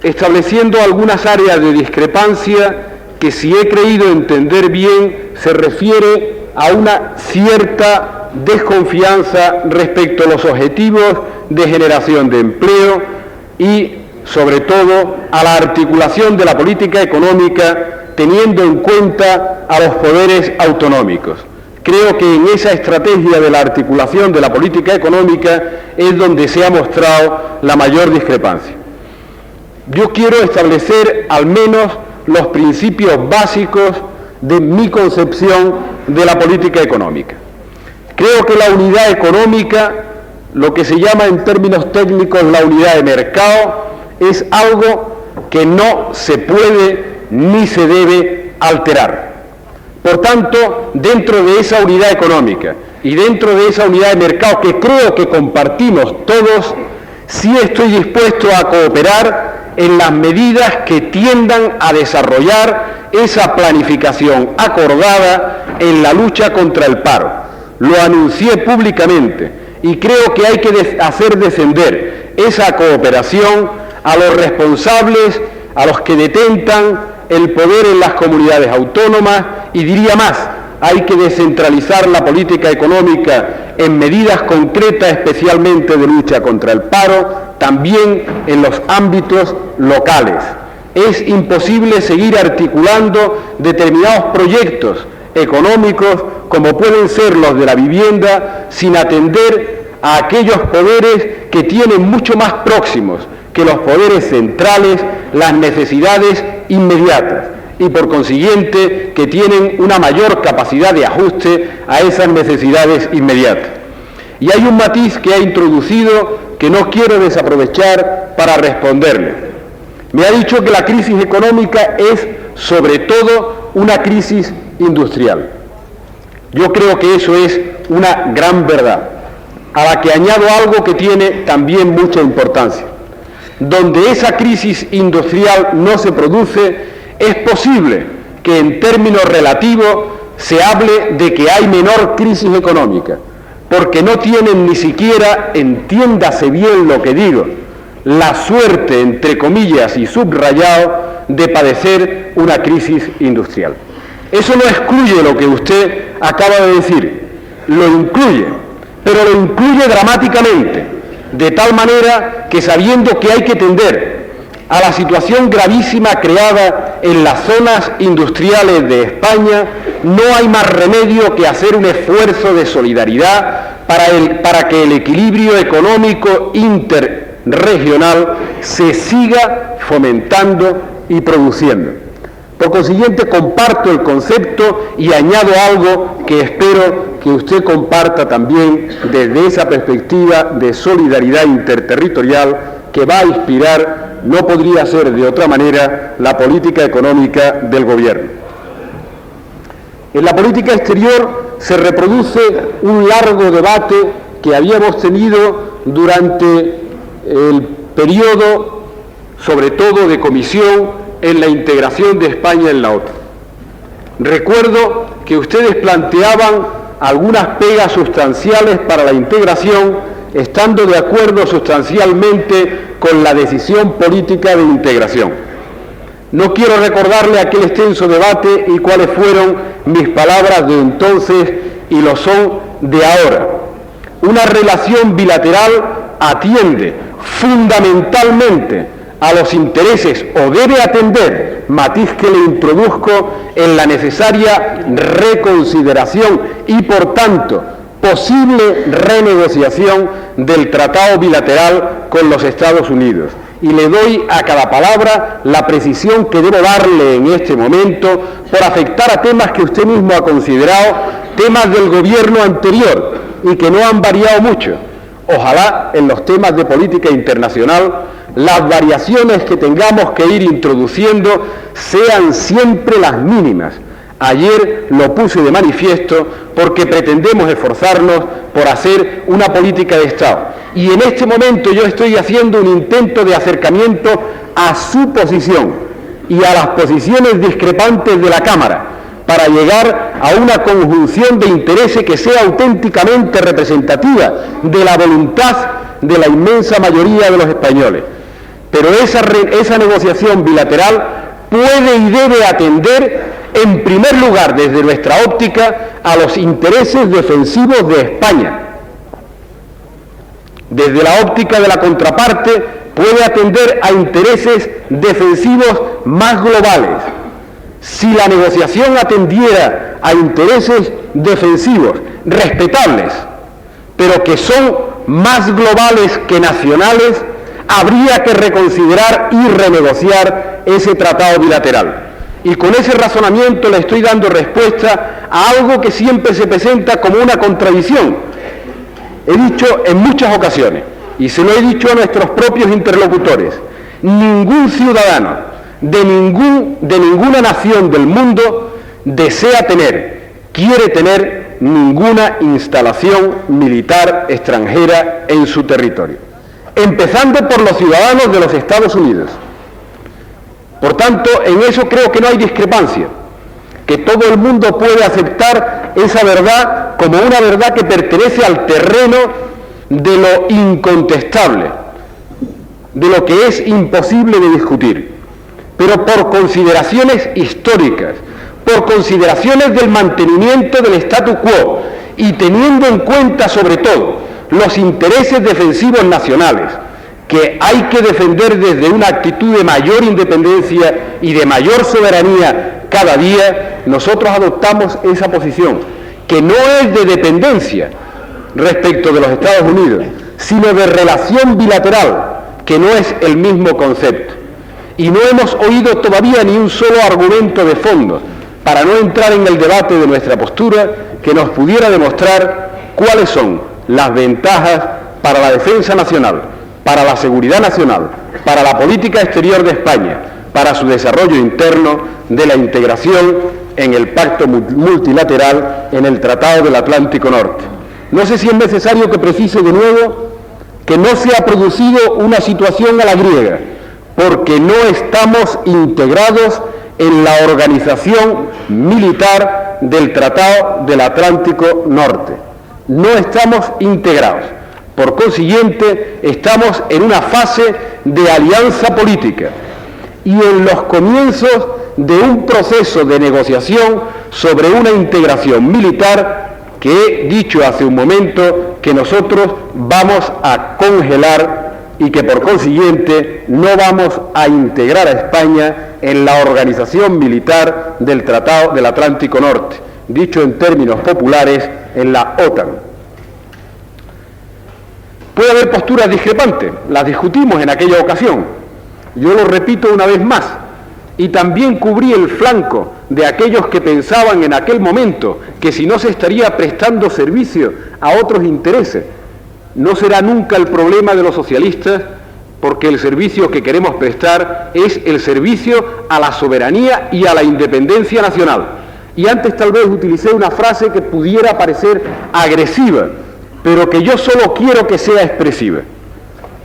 [SPEAKER 2] estableciendo algunas áreas de discrepancia que, si he creído entender bien, se refiere a una cierta desconfianza respecto a los objetivos de generación de empleo y, sobre todo, a la articulación de la política económica teniendo en cuenta a los poderes autonómicos. Creo que en esa estrategia de la articulación de la política económica es donde se ha mostrado la mayor discrepancia. Yo quiero establecer al menos los principios básicos de mi concepción de la política económica. Creo que la unidad económica, lo que se llama en términos técnicos la unidad de mercado, es algo que no se puede ni se debe alterar. Por tanto, dentro de esa unidad económica y dentro de esa unidad de mercado que creo que compartimos todos, sí estoy dispuesto a cooperar en las medidas que tiendan a desarrollar esa planificación acordada en la lucha contra el paro. Lo anuncié públicamente y creo que hay que hacer descender esa cooperación a los responsables, a los que detentan el poder en las comunidades autónomas y diría más, hay que descentralizar la política económica en medidas concretas, especialmente de lucha contra el paro, también en los ámbitos locales. Es imposible seguir articulando determinados proyectos económicos, como pueden ser los de la vivienda, sin atender a aquellos poderes que tienen mucho más próximos que los poderes centrales las necesidades inmediatas y por consiguiente que tienen una mayor capacidad de ajuste a esas necesidades inmediatas. Y hay un matiz que ha introducido que no quiero desaprovechar para responderle. Me ha dicho que la crisis económica es sobre todo una crisis industrial. Yo creo que eso es una gran verdad, a la que añado algo que tiene también mucha importancia. Donde esa crisis industrial no se produce, es posible que en términos relativos se hable de que hay menor crisis económica, porque no tienen ni siquiera, entiéndase bien lo que digo, la suerte, entre comillas y subrayado, de padecer una crisis industrial. Eso no excluye lo que usted acaba de decir, lo incluye, pero lo incluye dramáticamente, de tal manera que sabiendo que hay que tender a la situación gravísima creada en las zonas industriales de España, no hay más remedio que hacer un esfuerzo de solidaridad para que el equilibrio económico interregional se siga fomentando y produciendo. Por consiguiente, comparto el concepto y añado algo que espero que usted comparta también desde esa perspectiva de solidaridad interterritorial que va a inspirar, no podría ser de otra manera, la política económica del Gobierno. En la política exterior se reproduce un largo debate que habíamos tenido durante el periodo, sobre todo de comisión, en la integración de España en la OTAN. Recuerdo que ustedes planteaban algunas pegas sustanciales para la integración, estando de acuerdo sustancialmente con la decisión política de integración. No quiero recordarle aquel extenso debate y cuáles fueron mis palabras de entonces y lo son de ahora. Una relación bilateral atiende fundamentalmente a los intereses, o debe atender, matiz que le introduzco, en la necesaria reconsideración y, por tanto, posible renegociación del tratado bilateral con los Estados Unidos. Y le doy a cada palabra la precisión que debo darle en este momento por afectar a temas que usted mismo ha considerado temas del gobierno anterior y que no han variado mucho. Ojalá en los temas de política internacional las variaciones que tengamos que ir introduciendo sean siempre las mínimas. Ayer lo puse de manifiesto porque pretendemos esforzarnos por hacer una política de Estado. Y en este momento yo estoy haciendo un intento de acercamiento a su posición y a las posiciones discrepantes de la Cámara para llegar a una conjunción de intereses que sea auténticamente representativa de la voluntad de la inmensa mayoría de los españoles. Pero esa negociación bilateral puede y debe atender, en primer lugar, desde nuestra óptica, a los intereses defensivos de España. Desde la óptica de la contraparte, puede atender a intereses defensivos más globales. Si la negociación atendiera a intereses defensivos respetables, pero que son más globales que nacionales, habría que reconsiderar y renegociar ese tratado bilateral. Y con ese razonamiento le estoy dando respuesta a algo que siempre se presenta como una contradicción. He dicho en muchas ocasiones, y se lo he dicho a nuestros propios interlocutores, ningún ciudadano de ninguna nación del mundo desea quiere tener ninguna instalación militar extranjera en su territorio, empezando por los ciudadanos de los Estados Unidos. Por tanto, en eso creo que no hay discrepancia, que todo el mundo puede aceptar esa verdad como una verdad que pertenece al terreno de lo incontestable, de lo que es imposible de discutir. Pero por consideraciones históricas, por consideraciones del mantenimiento del statu quo y teniendo en cuenta sobre todo los intereses defensivos nacionales, que hay que defender desde una actitud de mayor independencia y de mayor soberanía cada día, nosotros adoptamos esa posición, que no es de dependencia respecto de los Estados Unidos, sino de relación bilateral, que no es el mismo concepto. Y no hemos oído todavía ni un solo argumento de fondo, para no entrar en el debate de nuestra postura, que nos pudiera demostrar cuáles son las ventajas para la defensa nacional, para la seguridad nacional, para la política exterior de España, para su desarrollo interno, de la integración en el pacto multilateral, en el Tratado del Atlántico Norte. No sé si es necesario que precise de nuevo que no se ha producido una situación a la griega, porque no estamos integrados en la organización militar del Tratado del Atlántico Norte. No estamos integrados. Por consiguiente, estamos en una fase de alianza política y en los comienzos de un proceso de negociación sobre una integración militar que he dicho hace un momento que nosotros vamos a congelar y que por consiguiente no vamos a integrar a España en la organización militar del Tratado del Atlántico Norte, dicho en términos populares, en la OTAN. Puede haber posturas discrepantes, las discutimos en aquella ocasión. Yo lo repito una vez más, y también cubrí el flanco de aquellos que pensaban en aquel momento que si no se estaría prestando servicio a otros intereses, no será nunca el problema de los socialistas, porque el servicio que queremos prestar es el servicio a la soberanía y a la independencia nacional. Y antes tal vez utilicé una frase que pudiera parecer agresiva, pero que yo solo quiero que sea expresiva.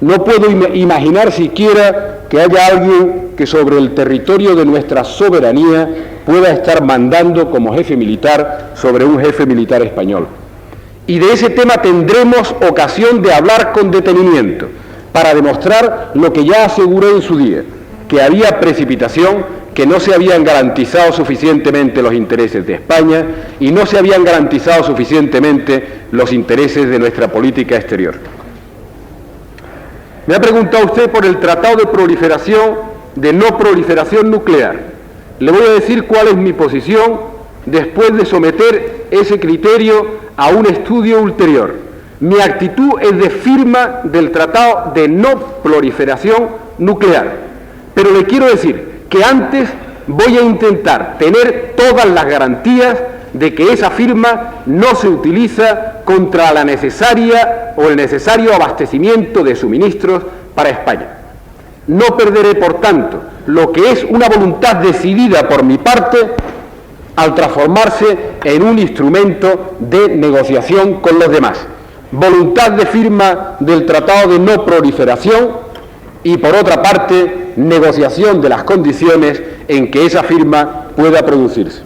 [SPEAKER 2] No puedo imaginar siquiera que haya alguien que sobre el territorio de nuestra soberanía pueda estar mandando como jefe militar sobre un jefe militar español. Y de ese tema tendremos ocasión de hablar con detenimiento, para demostrar lo que ya aseguré en su día, que había precipitación, que no se habían garantizado suficientemente los intereses de España y no se habían garantizado suficientemente los intereses de nuestra política exterior. Me ha preguntado usted por el Tratado de no proliferación nuclear. Le voy a decir cuál es mi posición después de someter ese criterio a un estudio ulterior. Mi actitud es de firma del Tratado de no proliferación nuclear, pero le quiero decir que antes voy a intentar tener todas las garantías de que esa firma no se utiliza contra la necesaria o el necesario abastecimiento de suministros para España. No perderé, por tanto, lo que es una voluntad decidida por mi parte al transformarse en un instrumento de negociación con los demás. Voluntad de firma del Tratado de No Proliferación y, por otra parte, negociación de las condiciones en que esa firma pueda producirse.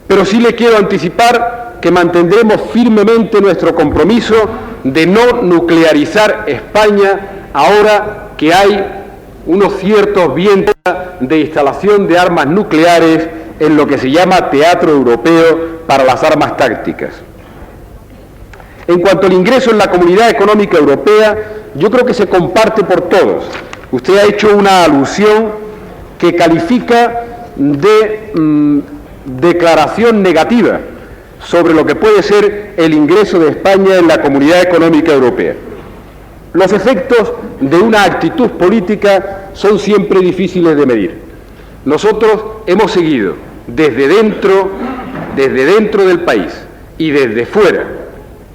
[SPEAKER 2] Pero sí le quiero anticipar que mantendremos firmemente nuestro compromiso de no nuclearizar España ahora que hay unos ciertos vientos de instalación de armas nucleares en lo que se llama Teatro Europeo para las Armas Tácticas. En cuanto al ingreso en la Comunidad Económica Europea, yo creo que se comparte por todos. Usted ha hecho una alusión que califica de declaración negativa sobre lo que puede ser el ingreso de España en la Comunidad Económica Europea. Los efectos de una actitud política son siempre difíciles de medir. Nosotros hemos seguido desde dentro del país y desde fuera,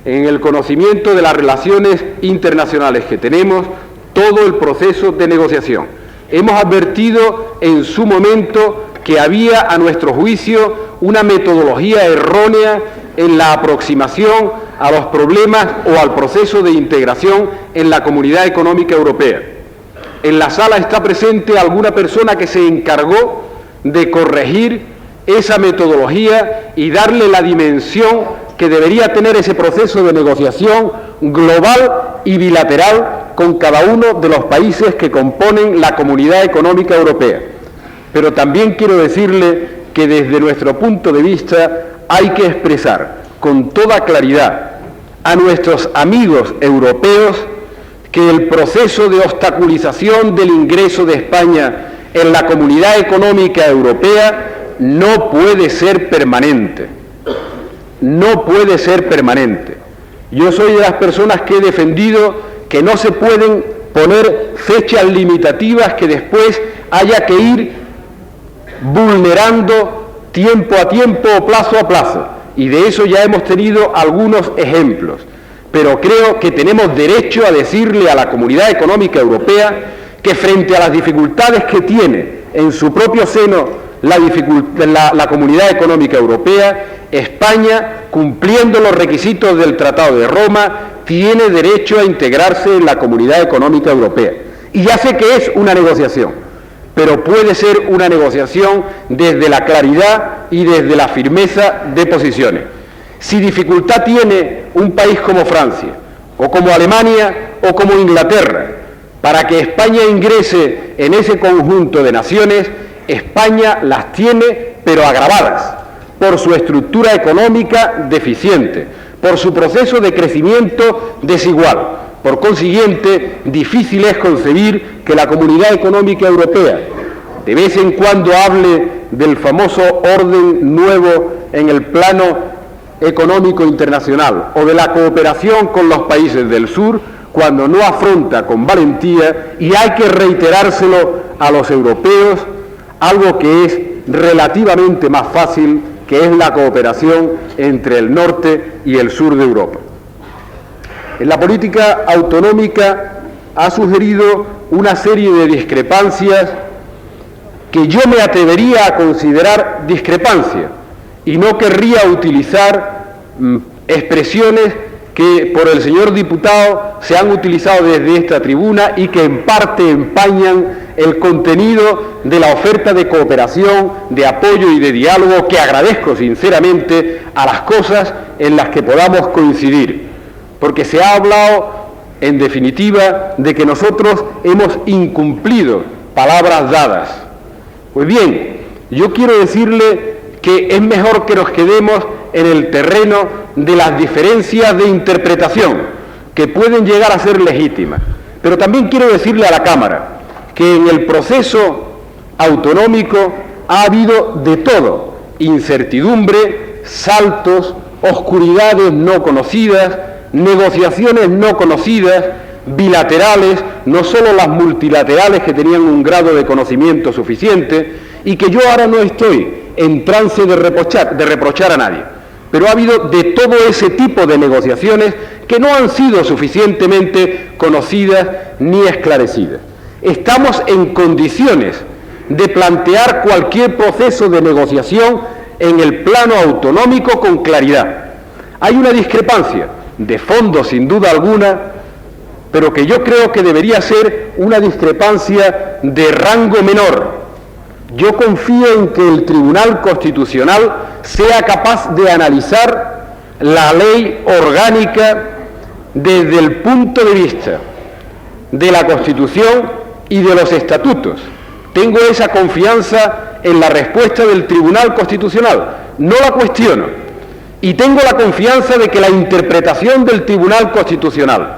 [SPEAKER 2] en el conocimiento de las relaciones internacionales que tenemos, todo el proceso de negociación. Hemos advertido en su momento que había, a nuestro juicio, una metodología errónea en la aproximación a los problemas o al proceso de integración en la Comunidad Económica Europea. En la sala está presente alguna persona que se encargó de corregir esa metodología y darle la dimensión que debería tener ese proceso de negociación global y bilateral con cada uno de los países que componen la Comunidad Económica Europea. Pero también quiero decirle que desde nuestro punto de vista hay que expresar con toda claridad a nuestros amigos europeos que el proceso de obstaculización del ingreso de España en la Comunidad Económica Europea no puede ser permanente. No puede ser permanente. Yo soy de las personas que he defendido que no se pueden poner fechas limitativas que después haya que ir vulnerando tiempo a tiempo o plazo a plazo. Y de eso ya hemos tenido algunos ejemplos. Pero creo que tenemos derecho a decirle a la Comunidad Económica Europea que frente a las dificultades que tiene en su propio seno la Comunidad Económica Europea, España, cumpliendo los requisitos del Tratado de Roma, tiene derecho a integrarse en la Comunidad Económica Europea. Y ya sé que es una negociación, pero puede ser una negociación desde la claridad y desde la firmeza de posiciones. Si dificultad tiene un país como Francia, o como Alemania, o como Inglaterra, para que España ingrese en ese conjunto de naciones, España las tiene, pero agravadas, por su estructura económica deficiente, por su proceso de crecimiento desigual. Por consiguiente, difícil es concebir que la Comunidad Económica Europea de vez en cuando hable del famoso orden nuevo en el plano económico internacional o de la cooperación con los países del sur, cuando no afronta con valentía, y hay que reiterárselo a los europeos, algo que es relativamente más fácil, que es la cooperación entre el norte y el sur de Europa. En la política autonómica ha sugerido una serie de discrepancias que yo me atrevería a considerar discrepancias y no querría utilizar expresiones que por el señor diputado se han utilizado desde esta tribuna y que en parte empañan el contenido de la oferta de cooperación, de apoyo y de diálogo que agradezco sinceramente a las cosas en las que podamos coincidir, porque se ha hablado en definitiva de que nosotros hemos incumplido palabras dadas. Pues bien, yo quiero decirle que es mejor que nos quedemos en el terreno de las diferencias de interpretación, que pueden llegar a ser legítimas. Pero también quiero decirle a la Cámara que en el proceso autonómico ha habido de todo: incertidumbre, saltos, oscuridades no conocidas, negociaciones no conocidas, bilaterales, no solo las multilaterales que tenían un grado de conocimiento suficiente, y que yo ahora no estoy en trance de reprochar a nadie. Pero ha habido de todo ese tipo de negociaciones que no han sido suficientemente conocidas ni esclarecidas. Estamos en condiciones de plantear cualquier proceso de negociación en el plano autonómico con claridad. Hay una discrepancia de fondo, sin duda alguna, pero que yo creo que debería ser una discrepancia de rango menor. Yo confío en que el Tribunal Constitucional sea capaz de analizar la ley orgánica desde el punto de vista de la Constitución y de los estatutos. Tengo esa confianza en la respuesta del Tribunal Constitucional, no la cuestiono, y tengo la confianza de que la interpretación del Tribunal Constitucional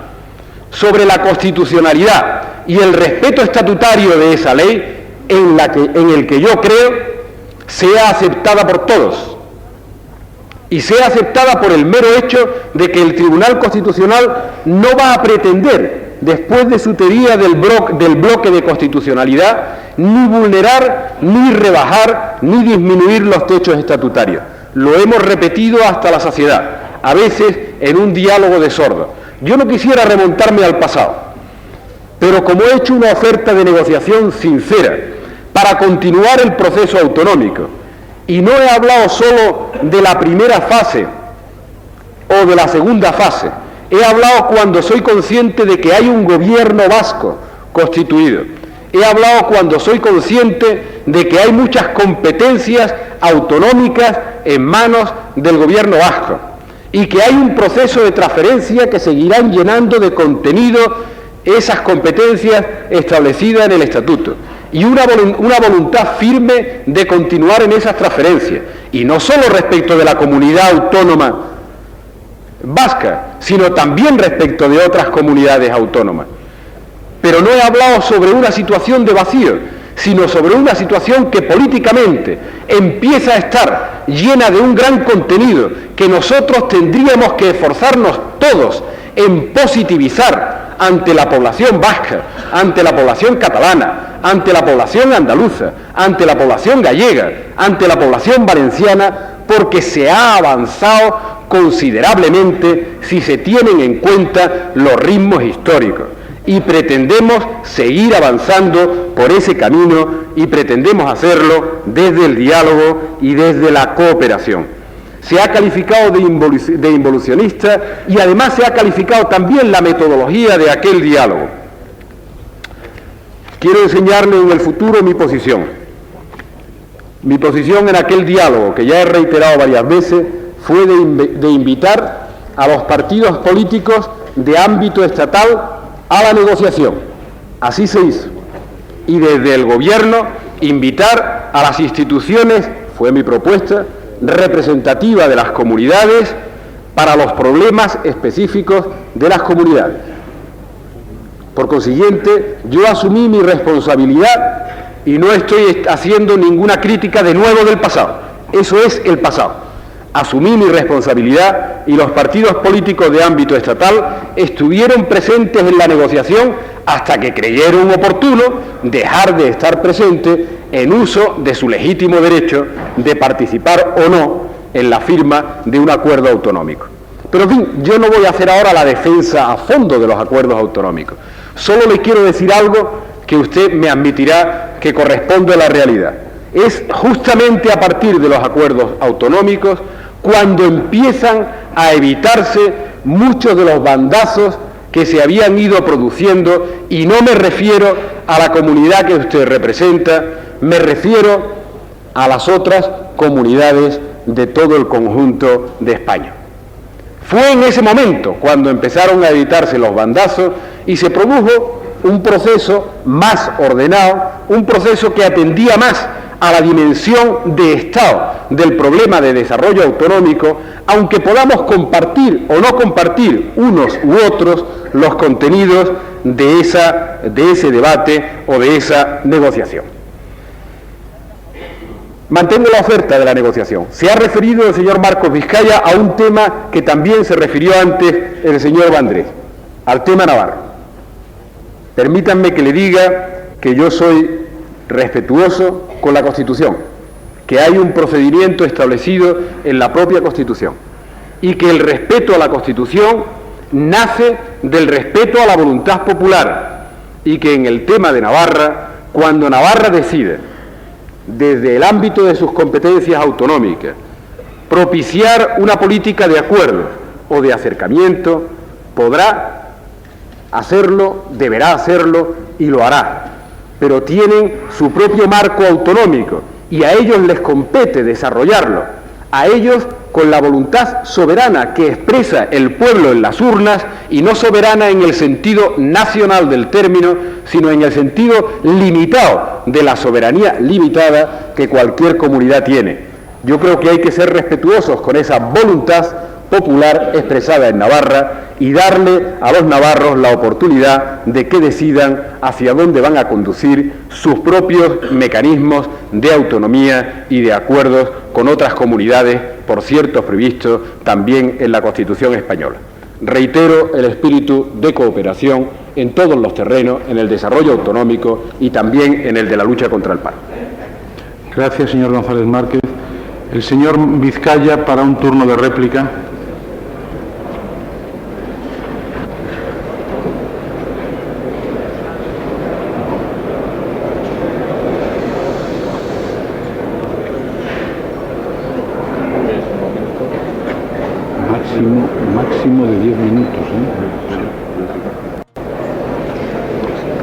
[SPEAKER 2] sobre la constitucionalidad y el respeto estatutario de esa ley en el que yo creo sea aceptada por todos y sea aceptada por el mero hecho de que el Tribunal Constitucional no va a pretender, después de su teoría del bloque de constitucionalidad, ni vulnerar, ni rebajar, ni disminuir los techos estatutarios. Lo hemos repetido hasta la saciedad, a veces en un diálogo de sordos. Yo no quisiera remontarme al pasado, pero como he hecho una oferta de negociación sincera para continuar el proceso autonómico, y no he hablado solo de la primera fase o de la segunda fase, he hablado cuando soy consciente de que hay un gobierno vasco constituido, he hablado cuando soy consciente de que hay muchas competencias autonómicas en manos del gobierno vasco y que hay un proceso de transferencia que seguirán llenando de contenido esas competencias establecidas en el Estatuto, y una voluntad firme de continuar en esas transferencias, y no solo respecto de la comunidad autónoma vasca, sino también respecto de otras comunidades autónomas. Pero no he hablado sobre una situación de vacío, sino sobre una situación que políticamente empieza a estar llena de un gran contenido que nosotros tendríamos que esforzarnos todos en positivizar ante la población vasca, ante la población catalana, ante la población andaluza, ante la población gallega, ante la población valenciana, porque se ha avanzado considerablemente si se tienen en cuenta los ritmos históricos. Y pretendemos seguir avanzando por ese camino y pretendemos hacerlo desde el diálogo y desde la cooperación. Se ha calificado de involucionista y además se ha calificado también la metodología de aquel diálogo. Quiero enseñarle en el futuro mi posición. Mi posición en aquel diálogo, que ya he reiterado varias veces, fue de invitar a los partidos políticos de ámbito estatal a la negociación. Así se hizo. Y desde el gobierno invitar a las instituciones, fue mi propuesta, representativa de las comunidades para los problemas específicos de las comunidades. Por consiguiente, yo asumí mi responsabilidad y no estoy haciendo ninguna crítica de nuevo del pasado. Eso es el pasado. Asumí mi responsabilidad y los partidos políticos de ámbito estatal estuvieron presentes en la negociación hasta que creyeron oportuno dejar de estar presentes en uso de su legítimo derecho de participar o no en la firma de un acuerdo autonómico. Pero en fin, yo no voy a hacer ahora la defensa a fondo de los acuerdos autonómicos. Solo le quiero decir algo que usted me admitirá que corresponde a la realidad. Es justamente a partir de los acuerdos autonómicos cuando empiezan a evitarse muchos de los bandazos que se habían ido produciendo, y no me refiero a la comunidad que usted representa, me refiero a las otras comunidades de todo el conjunto de España. Fue en ese momento cuando empezaron a evitarse los bandazos y se produjo un proceso más ordenado, un proceso que atendía más a la dimensión de Estado del problema de desarrollo autonómico, aunque podamos compartir o no compartir unos u otros los contenidos de ese debate o de esa negociación. Mantengo la oferta de la negociación. Se ha referido el señor Marcos Vizcaya a un tema que también se refirió antes el señor Vandrés, al tema navarro. Permítanme que le diga que yo soy respetuoso con la Constitución, que hay un procedimiento establecido en la propia Constitución y que el respeto a la Constitución nace del respeto a la voluntad popular y que en el tema de Navarra, cuando Navarra decide, desde el ámbito de sus competencias autonómicas, propiciar una política de acuerdo o de acercamiento, podrá hacerlo, deberá hacerlo y lo hará. Pero tienen su propio marco autonómico y a ellos les compete desarrollarlo, a ellos con la voluntad soberana que expresa el pueblo en las urnas, y no soberana en el sentido nacional del término, sino en el sentido limitado de la soberanía limitada que cualquier comunidad tiene. Yo creo que hay que ser respetuosos con esa voluntad popular expresada en Navarra y darle a los navarros la oportunidad de que decidan hacia dónde van a conducir sus propios mecanismos de autonomía y de acuerdos con otras comunidades, por cierto previstos también en la Constitución española. Reitero el espíritu de cooperación en todos los terrenos, en el desarrollo autonómico y también en el de la lucha contra el paro.
[SPEAKER 3] Gracias, señor González Márquez. El señor Vizcaya, para un turno de réplica. Máximo de 10 minutos.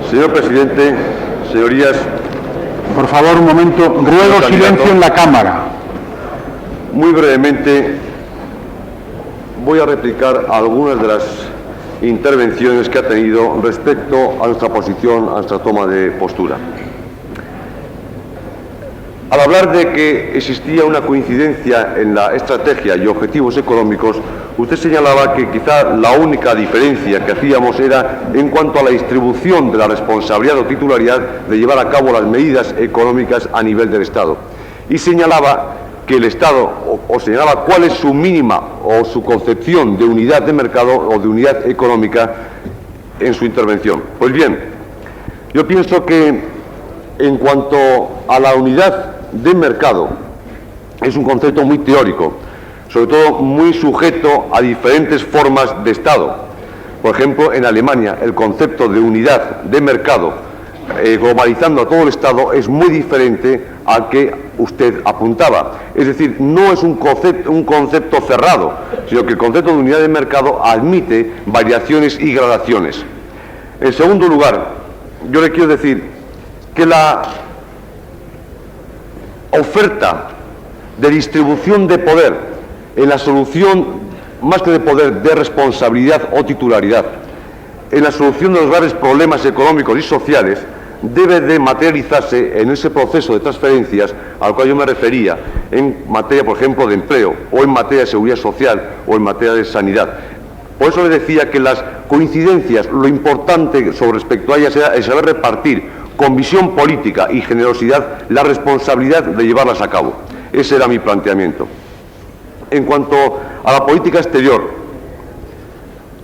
[SPEAKER 1] Señor presidente, señorías.
[SPEAKER 3] Por favor, un momento. Ruego silencio en la Cámara.
[SPEAKER 1] Muy brevemente voy a replicar algunas de las intervenciones que ha tenido respecto a nuestra posición, a nuestra toma de postura. Al hablar de que existía una coincidencia en la estrategia y objetivos económicos, usted señalaba que quizá la única diferencia que hacíamos era en cuanto a la distribución de la responsabilidad o titularidad de llevar a cabo las medidas económicas a nivel del Estado. Y señalaba que el Estado, o señalaba cuál es su mínima o su concepción de unidad de mercado o de unidad económica en su intervención. Pues bien, yo pienso que en cuanto a la unidad de mercado, es un concepto muy teórico, sobre todo muy sujeto a diferentes formas de Estado. Por ejemplo, en Alemania el concepto de unidad de mercado, globalizando a todo el Estado, es muy diferente al que usted apuntaba. Es decir, no es un concepto cerrado, sino que el concepto de unidad de mercado admite variaciones y gradaciones. En segundo lugar, yo le quiero decir que la oferta de distribución de poder en la solución, más que de poder, de responsabilidad o titularidad, en la solución de los graves problemas económicos y sociales, debe de materializarse en ese proceso de transferencias al cual yo me refería, en materia, por ejemplo, de empleo, o en materia de seguridad social, o en materia de sanidad. Por eso le decía que las coincidencias, lo importante sobre respecto a ellas era el saber repartir con visión política y generosidad la responsabilidad de llevarlas a cabo. Ese era mi planteamiento. En cuanto a la política exterior,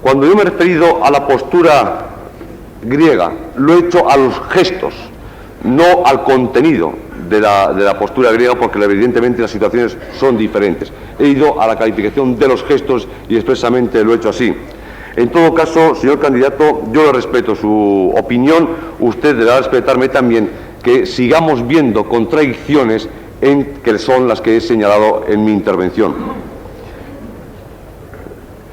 [SPEAKER 1] cuando yo me he referido a la postura griega, lo he hecho a los gestos, no al contenido de la postura griega, porque evidentemente las situaciones son diferentes. He ido a la calificación de los gestos y expresamente lo he hecho así. En todo caso, señor candidato, yo le respeto su opinión, usted deberá respetarme también, que sigamos viendo contradicciones que son las que he señalado en mi intervención.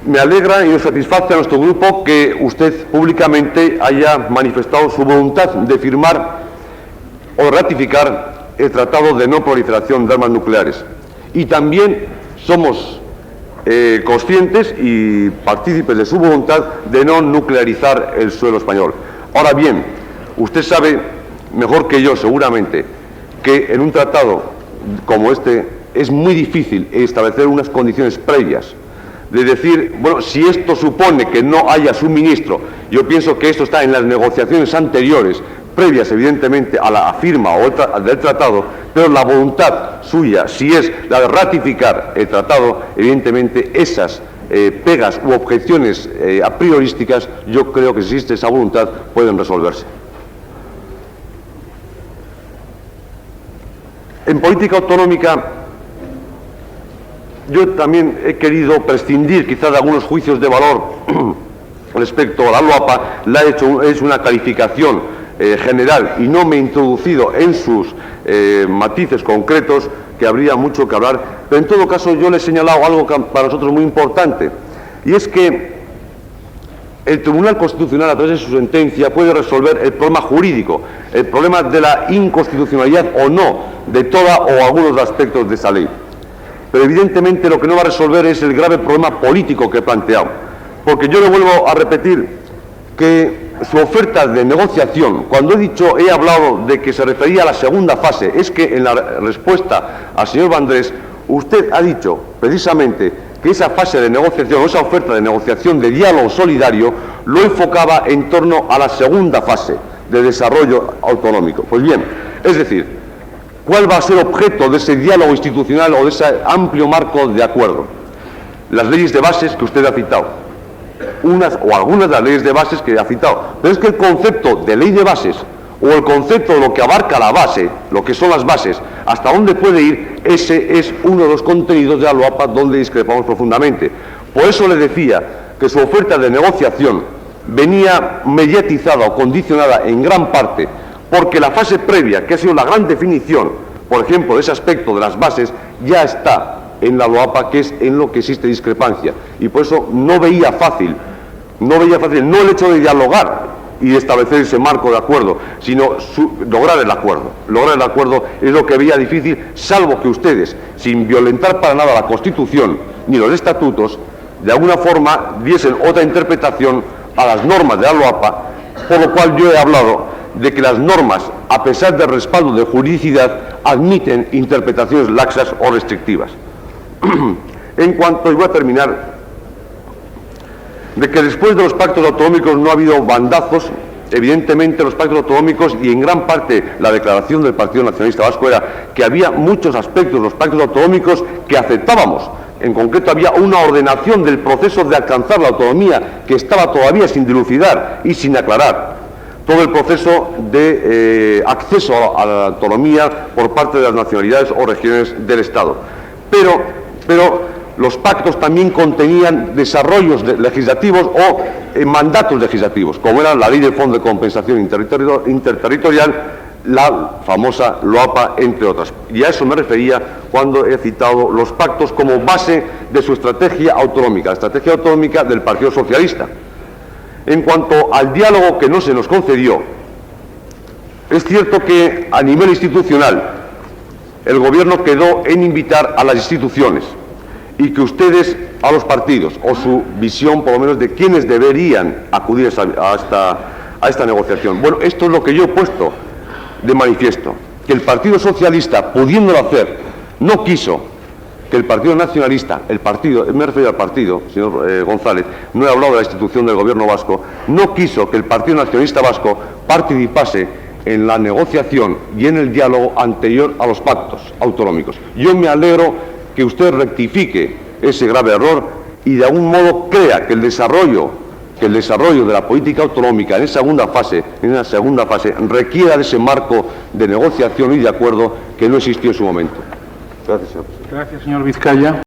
[SPEAKER 1] Me alegra y nos satisface a nuestro grupo que usted públicamente haya manifestado su voluntad de firmar o ratificar el Tratado de No Proliferación de Armas Nucleares. Y también somos conscientes y partícipes de su voluntad de no nuclearizar el suelo español. Ahora bien, usted sabe mejor que yo seguramente que en un tratado como este es muy difícil establecer unas condiciones previas, de decir, bueno, si esto supone que no haya suministro, yo pienso que esto está en las negociaciones anteriores, previas evidentemente a la firma del tratado, pero la voluntad suya, si es la de ratificar el tratado, evidentemente esas pegas u objeciones a priorísticas, yo creo que si existe esa voluntad pueden resolverse. En política autonómica, yo también he querido prescindir quizás de algunos juicios de valor respecto a la LOAPA. La he hecho, es una calificación general y no me he introducido en sus matices concretos, que habría mucho que hablar, pero en todo caso yo le he señalado algo que para nosotros es muy importante, y es que el Tribunal Constitucional, a través de su sentencia, puede resolver el problema jurídico, el problema de la inconstitucionalidad o no de toda o algunos aspectos de esa ley. Pero evidentemente lo que no va a resolver es el grave problema político que he planteado, porque yo le vuelvo a repetir que su oferta de negociación, cuando he hablado de que se refería a la segunda fase, es que en la respuesta al señor Vendrés, usted ha dicho precisamente que esa fase de negociación, o esa oferta de negociación de diálogo solidario, lo enfocaba en torno a la segunda fase de desarrollo autonómico. Pues bien, es decir, ¿cuál va a ser objeto de ese diálogo institucional o de ese amplio marco de acuerdo? Las leyes de bases que usted ha citado. Unas o algunas de las leyes de bases que ha citado. Pero es que el concepto de ley de bases o el concepto de lo que abarca la base, lo que son las bases, hasta dónde puede ir, ese es uno de los contenidos de la LOAPA donde discrepamos profundamente. Por eso le decía que su oferta de negociación venía mediatizada o condicionada en gran parte porque la fase previa, que ha sido la gran definición, por ejemplo, de ese aspecto de las bases, ya está en la LOAPA, que es en lo que existe discrepancia, y por eso no veía fácil no el hecho de dialogar y establecer ese marco de acuerdo, sino lograr el acuerdo. Lograr el acuerdo es lo que veía difícil, salvo que ustedes, sin violentar para nada la Constitución ni los estatutos, de alguna forma diesen otra interpretación a las normas de la LOAPA, por lo cual yo he hablado de que las normas, a pesar del respaldo de juridicidad, admiten interpretaciones laxas o restrictivas. En cuanto, y voy a terminar, de que después de los pactos autonómicos no ha habido bandazos, evidentemente los pactos autonómicos y en gran parte la declaración del Partido Nacionalista Vasco era que había muchos aspectos de los pactos autonómicos que aceptábamos. En concreto había una ordenación del proceso de alcanzar la autonomía que estaba todavía sin dilucidar y sin aclarar. Todo el proceso de acceso a la autonomía por parte de las nacionalidades o regiones del Estado. Pero los pactos también contenían desarrollos legislativos o mandatos legislativos, como era la Ley del Fondo de Compensación Interterritorial, la famosa LOAPA, entre otras. Y a eso me refería cuando he citado los pactos como base de su estrategia autonómica, la estrategia autonómica del Partido Socialista. En cuanto al diálogo que no se nos concedió, es cierto que a nivel institucional el Gobierno quedó en invitar a las instituciones y que ustedes a los partidos, o su visión por lo menos de quiénes deberían acudir a esta negociación. Bueno, esto es lo que yo he puesto de manifiesto, que el Partido Socialista, pudiéndolo hacer, no quiso que el Partido Nacionalista, me refiero al partido, señor González, no he hablado de la institución del Gobierno vasco, no quiso que el Partido Nacionalista Vasco participase en la negociación y en el diálogo anterior a los pactos autonómicos. Yo me alegro que usted rectifique ese grave error y de algún modo crea que el desarrollo de la política autonómica en una segunda fase requiera de ese marco de negociación y de acuerdo que no existió en su momento. Gracias, señor presidente.
[SPEAKER 3] Gracias, señor Vizcaya.